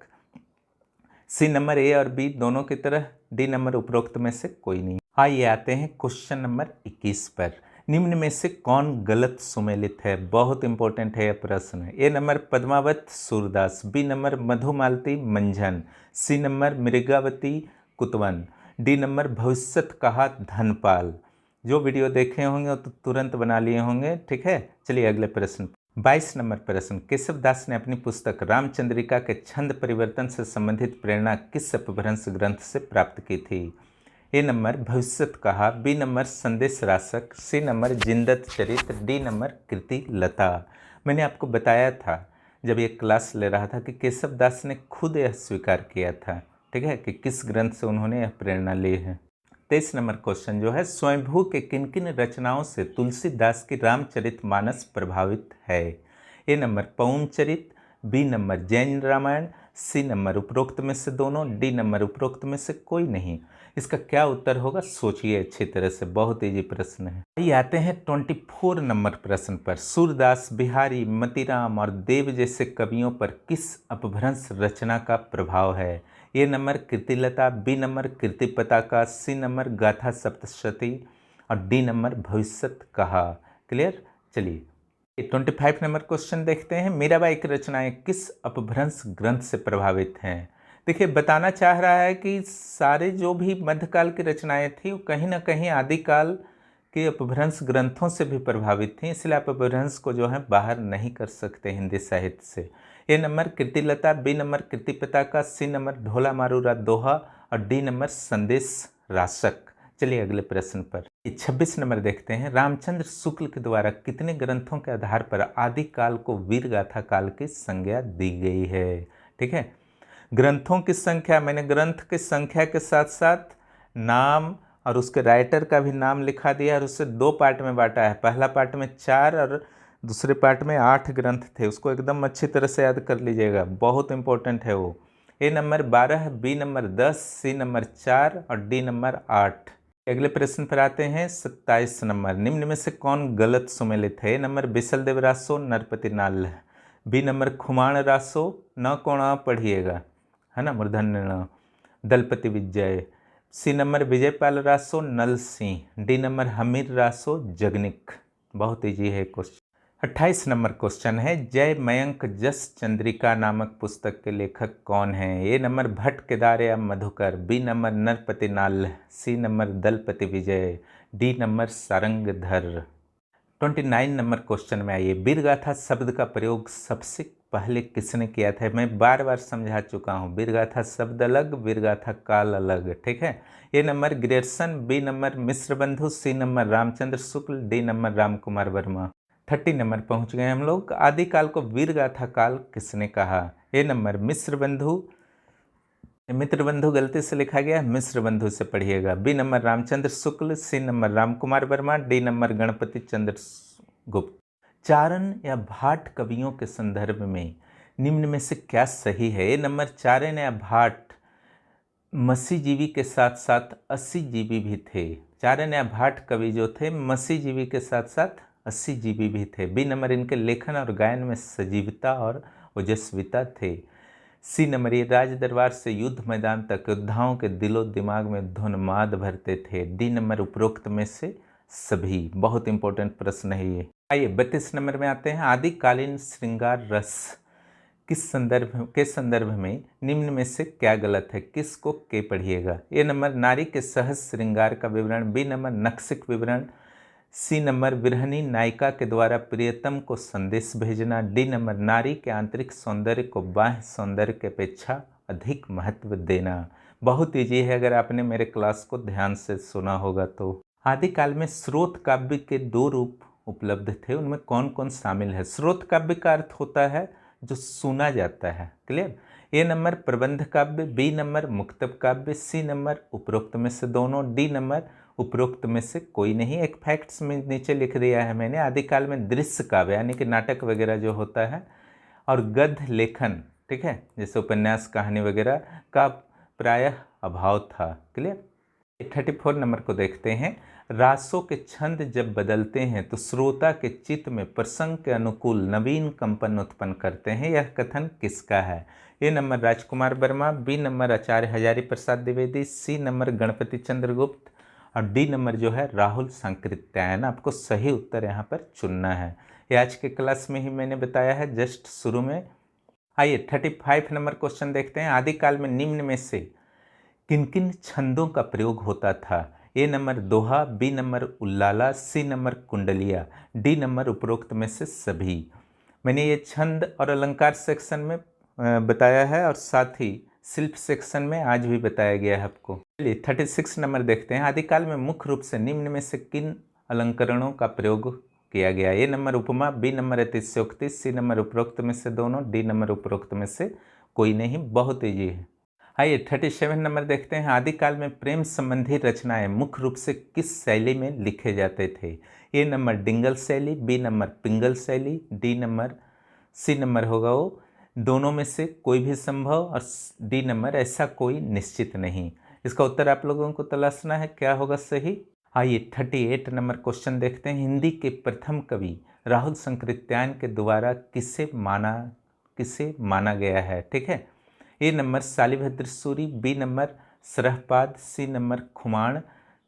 सी नंबर ए और बी दोनों की तरह, डी नंबर उपरोक्त में से कोई नहीं। आइए आते हैं क्वेश्चन नंबर 21 पर। निम्न में से कौन गलत सुमेलित है? बहुत इंपॉर्टेंट है यह प्रश्न। A number Padmavat Surdas, B number Madhumalati Manjhan, C number Mrigavati Kutban, D number Bhavishyat Kaha Dhanpal. जो वीडियो देखे होंगे तो तुरंत बना लिए होंगे, ठीक है। चलिए अगले प्रश्न, 22 नंबर प्रश्न, केशव दास ने अपनी पुस्तक रामचंद्रिका के छंद परिवर्तन से संबंधित प्रेरणा किस अपभ्रंश ग्रंथ से प्राप्त की थी? ए नंबर भविष्यत कहा, बी नंबर संदेश रासक, सी नंबर जिंदत चरित्र, डी नंबर कृति लता। मैंने आपको बताया था जब ये क्लास ले रहा था कि केशव दास ने खुद यह स्वीकार किया था, ठीक है, कि किस ग्रंथ से उन्होंने यह प्रेरणा ली है। 23 नंबर क्वेश्चन जो है, स्वयंभू के किन किन रचनाओं से तुलसीदास की रामचरितमानस प्रभावित है? A number Pavan Charit, B number Jain Ramayan, C number उपरोक्त में से दोनों, डी नंबर उपरोक्त में से कोई नहीं। इसका क्या उत्तर होगा सोचिए अच्छी तरह से, बहुत इजी प्रश्न है। आइए आते हैं 24 नंबर प्रश्न पर। सूरदास, बिहारी, मतीराम और देव जैसे कवियों पर किस अपभ्रंश रचना का प्रभाव है? ए नंबर कृतिलता, बी नंबर कृति पताका, सी नंबर गाथा सप्तशती और डी नंबर भविष्यत कहा। क्लियर। चलिए 25 नंबर क्वेश्चन देखते हैं। मीराबाई की रचनाएं किस अपभ्रंश ग्रंथ से प्रभावित हैं? देखिए बताना चाह रहा है कि सारे जो भी मध्यकाल की रचनाएं थी वो कहीं ना कहीं आदिकाल के अपभ्रंश ग्रंथों से भी प्रभावित थी, इसलिए आप अपभ्रंश को जो है बाहर नहीं कर सकते हिंदी साहित्य से। ए नंबर कृतिलता, बी नंबर कृति पताका, सी नंबर ढोला मारूरा दोहा और डी नंबर संदेश रासक। चलिए अगले प्रश्न पर 26 नंबर देखते हैं। रामचंद्र शुक्ल के द्वारा कितने ग्रंथों के आधार पर आदिकाल को वीरगाथा काल की संज्ञा दी गई है? ठीक है, ग्रंथों की संख्या, मैंने ग्रंथ की संख्या के साथ साथ नाम और उसके राइटर का भी नाम लिखा दिया और उससे 2 पार्ट में बांटा है। पहला पार्ट में 4 और दूसरे पार्ट में 8 ग्रंथ थे, उसको एकदम अच्छी तरह से याद कर लीजिएगा, बहुत इंपॉर्टेंट है वो। A number 12, B number 10, C number 4 और डी नंबर 8। अगले प्रश्न पर आते हैं 27 नंबर। निम्न में से कौन गलत सुमेलित है? ए नंबर बिसलदेव रासो, नरपति नाल, बी नंबर खुमाण रासो, न कोणा पढ़िएगा, है ना, मूर्धन्य न, दलपति विजय, सी नंबर विजयपाल रासो, नल सिंह, डी नंबर हमीर रासो, जगनिक। बहुत ईजी है क्वेश्चन। 28 नंबर क्वेश्चन है, जय मयंक जस चंद्रिका नामक पुस्तक के लेखक कौन हैं? ए नंबर भट्ट केदार या Madhukar, B number Narpati Nal, C number Dalpati Vijay, D number Sarangdhar. 29 number question में आइए, वीरगाथा शब्द का प्रयोग सबसे पहले किसने किया था? मैं बार बार समझा चुका हूँ, वीरगाथा शब्द अलग, वीरगाथा काल अलग, ठीक है। A number Grierson, B number Mishra Bandhu, C number Ramchandra Shukla, D number Ram Kumar Verma. 30 number पहुँच गए हम लोग। आदिकाल को वीरगाथा काल किसने कहा? ए नंबर मिश्र बंधु, मित्र बंधु गलती से लिखा गया, मिश्र बंधु से पढ़िएगा। B number Ramchandra Shukla, C number Ram Kumar Verma, D number Ganpati Chandra Gupt. चारण या भाट कवियों के संदर्भ में निम्न में से क्या सही है? ए नंबर चारण या भाट मसीजीवी के साथ साथ अस्सीजीवी भी थे। चारण या भाट कवि जो थे मसीजीवी के साथ साथ अस्सीजीवी भी थे। बी नंबर इनके लेखन और गायन में सजीवता और ओजस्विता थे। सी नंबर ये राज दरबार से युद्ध मैदान तक योद्धाओं के दिलो दिमाग में धुनमाद भरते थे। डी नंबर उपरोक्त में से सभी। बहुत इंपॉर्टेंट प्रश्न है ये। आइए 32 नंबर में आते हैं। आदिकालीन श्रृंगार रस के संदर्भ में निम्न में से क्या गलत है? किसको के पढ़िएगा। ए नंबर नारी के सहज श्रृंगार का विवरण, बी नंबर नक्सिक विवरण, सी नंबर विरहनी नायिका के द्वारा प्रियतम को संदेश भेजना, डी नंबर नारी के आंतरिक सौंदर्य को बाह्य सौंदर्य की अपेक्षा अधिक महत्व देना। बहुत ईजी है अगर आपने मेरे क्लास को ध्यान से सुना होगा तो। आदिकाल में स्रोत काव्य के 2 रूप उपलब्ध थे, उनमें कौन कौन शामिल है? स्रोत काव्य का अर्थ होता है जो सुना जाता है, क्लियर। ए नंबर प्रबंध काव्य, बी नंबर मुक्तब काव्य, सी नंबर उपरोक्त में से दोनों, डी नंबर उपरोक्त में से कोई नहीं। एक फैक्ट्स में नीचे लिख दिया है मैंने, आदिकाल में दृश्य काव्य यानी कि नाटक वगैरह जो होता है और गद्य लेखन, ठीक है, जैसे उपन्यास कहानी वगैरह का प्रायः अभाव था, क्लियर। 34 नंबर को देखते हैं। रासों के छंद जब बदलते हैं तो श्रोता के चित्त में प्रसंग के अनुकूल नवीन कंपन उत्पन्न करते हैं, यह कथन किसका है? A number Rajkumar Verma, B number Acharya Hazari Prasad Dwivedi, C number Ganpati Chandragupta और डी नंबर जो है राहुल सांकृत्यायन। आपको सही उत्तर यहाँ पर चुनना है। ये आज के क्लास में ही मैंने बताया है जस्ट शुरू में। आइए 35 नंबर क्वेश्चन देखते हैं। आदिकाल में निम्न में से किन किन छंदों का प्रयोग होता था? ए नंबर दोहा, बी नंबर उल्लाला, सी नंबर कुंडलिया, डी नंबर उपरोक्त में से सभी। मैंने ये छंद और अलंकार सेक्शन में बताया है और साथ ही शिल्प सेक्शन में आज भी बताया गया है आपको। चलिए 36 नंबर देखते हैं। आदिकाल में मुख्य रूप से निम्न में से किन अलंकरणों का प्रयोग किया गया? ए नंबर उपमा, बी नंबर अतिशयोक्ति, सी नंबर उपरोक्त में से दोनों, डी नंबर उपरोक्त में से कोई नहीं। बहुत ईजी है। आइए 37 नंबर देखते हैं। आदिकाल में प्रेम संबंधी रचनाएं मुख्य रूप से किस शैली में लिखे जाते थे? ए नंबर डिंगल शैली, बी नंबर पिंगल शैली, डी नंबर सी नंबर होगा वो दोनों में से कोई भी संभव और डी नंबर ऐसा कोई निश्चित नहीं। इसका उत्तर आप लोगों को तलाशना है क्या होगा सही। आइए 38 नंबर क्वेश्चन देखते हैं। हिंदी के प्रथम कवि राहुल सांकृत्यायन के द्वारा किसे माना गया है? ठीक है, A number Shalibhadra Suri, B number Sarahpad, C number Khuman,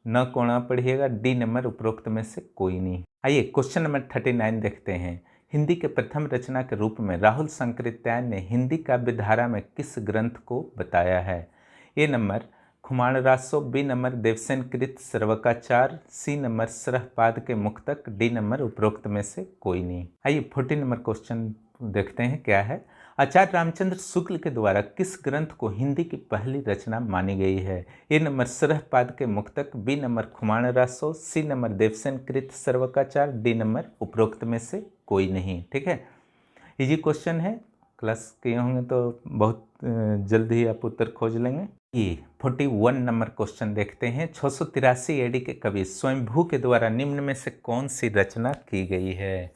न कोणा पढ़िएगा, डी नंबर उपरोक्त में से कोई नहीं। आइए क्वेश्चन नंबर 39 देखते हैं। हिंदी के प्रथम रचना के रूप में राहुल सांकृत्यायन ने हिंदी काव्य धारा में किस ग्रंथ को बताया है? A number Khuman Raso, B number Devsen कृत सर्वकाचार, सी नंबर सरहपाद के मुक्तक, डी नंबर उपरोक्त में से कोई नहीं। आइए 40 नंबर क्वेश्चन देखते हैं क्या है। आचार्य रामचंद्र शुक्ल के द्वारा किस ग्रंथ को हिंदी की पहली रचना मानी गई है? ए नंबर सरहपाद के मुक्तक, B number Khuman Raso, C number Devsen कृत सर्वकाचार, डी नंबर उपरोक्त में से कोई नहीं। ठीक है, इजी क्वेश्चन है, क्लास किए होंगे तो बहुत जल्द ही आप उत्तर खोज लेंगे। ये 41 नंबर क्वेश्चन देखते हैं। 683 एडी के कवि स्वयंभू के द्वारा निम्न में से कौन सी रचना की गई है?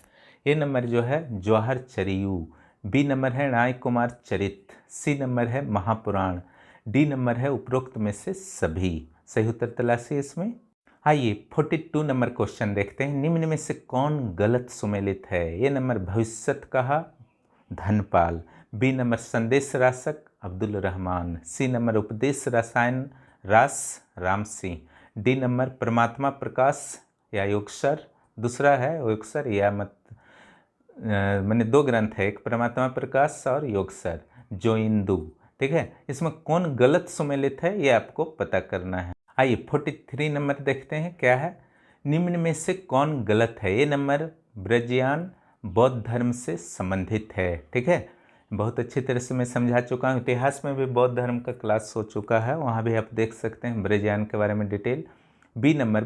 ए नंबर जो है जवाहर चरियू, बी नंबर है राय कुमार चरित, सी नंबर है महापुराण, डी नंबर है उपरोक्त में से सभी। सही उत्तर तलाशिए इसमें। आइए 42 नंबर क्वेश्चन देखते हैं। निम्न में से कौन गलत सुमेलित है? A number Bhavishyat Kaha Dhanpal, B number संदेश रासक अब्दुल रहमान, सी नंबर उपदेश रसायन रास राम सिंह, डी नंबर परमात्मा प्रकाश या योगसर, दूसरा है योगसर या मैंने 2 ग्रंथ है, एक परमात्मा प्रकाश और योगसर जो इंदु। ठीक है, इसमें कौन गलत सुमेलित है ये आपको पता करना है। आइए 43 नंबर देखते हैं क्या है। निम्न में से कौन गलत है? ए नंबर ब्रजयान बौद्ध धर्म से संबंधित है। ठीक है, बहुत अच्छी तरह से मैं समझा चुका हूँ, इतिहास में भी बौद्ध धर्म का क्लास हो चुका है, वहाँ भी आप देख सकते हैं ब्रजयान के बारे में डिटेल। बी नंबर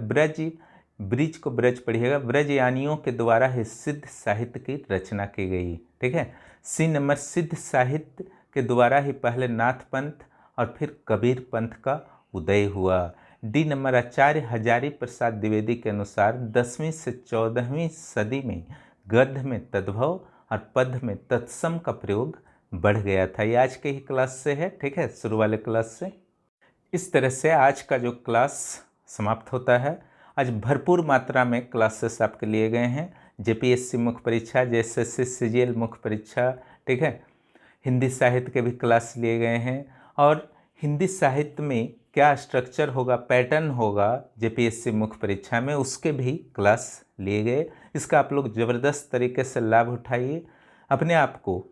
ब्रिज को ब्रज पढ़िएगा, ब्रजयानियों के द्वारा ही सिद्ध साहित्य की रचना की गई। ठीक है, सी नंबर सिद्ध साहित्य के द्वारा ही पहले नाथ पंथ और फिर कबीर पंथ का उदय हुआ। डी नंबर आचार्य हजारी प्रसाद द्विवेदी के अनुसार 10वीं से 14वीं सदी में गद्य में तद्भव और पद्य में तत्सम का प्रयोग बढ़ गया था। ये आज के ही क्लास से है, ठीक है, शुरू वाले क्लास से। इस तरह से आज का जो क्लास समाप्त होता है। आज भरपूर मात्रा में क्लासेस आपके लिए गए हैं। जेपीएससी मुख्य परीक्षा, जेएसएससी सीजीएल मुख्य परीक्षा, ठीक है, हिंदी साहित्य के भी क्लास लिए गए हैं और हिंदी साहित्य में क्या स्ट्रक्चर होगा, पैटर्न होगा जेपीएससी मुख्य परीक्षा में, उसके भी क्लास लिए गए। इसका आप लोग ज़बरदस्त तरीके से लाभ उठाइए। अपने आप को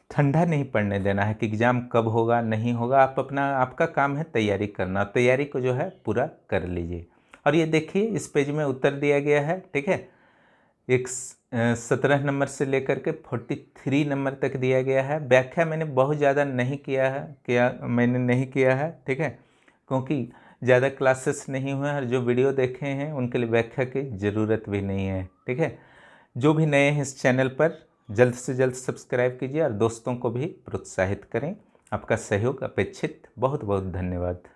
ठंडा नहीं पड़ने देना है कि एग्ज़ाम कब होगा नहीं होगा। आपका काम है तैयारी करना, तैयारी को जो है पूरा कर लीजिए। और ये देखिए इस पेज में उत्तर दिया गया है, ठीक है, एक 17 नंबर से लेकर के 43 नंबर तक दिया गया है। व्याख्या मैंने बहुत ज़्यादा नहीं किया है, ठीक है, क्योंकि ज़्यादा क्लासेस नहीं हुए हैं और जो वीडियो देखे हैं उनके लिए व्याख्या की ज़रूरत भी नहीं है, ठीक है। जो भी नए हैं इस चैनल पर जल्द से जल्द सब्सक्राइब कीजिए और दोस्तों को भी प्रोत्साहित करें। आपका सहयोग अपेक्षित। बहुत बहुत धन्यवाद।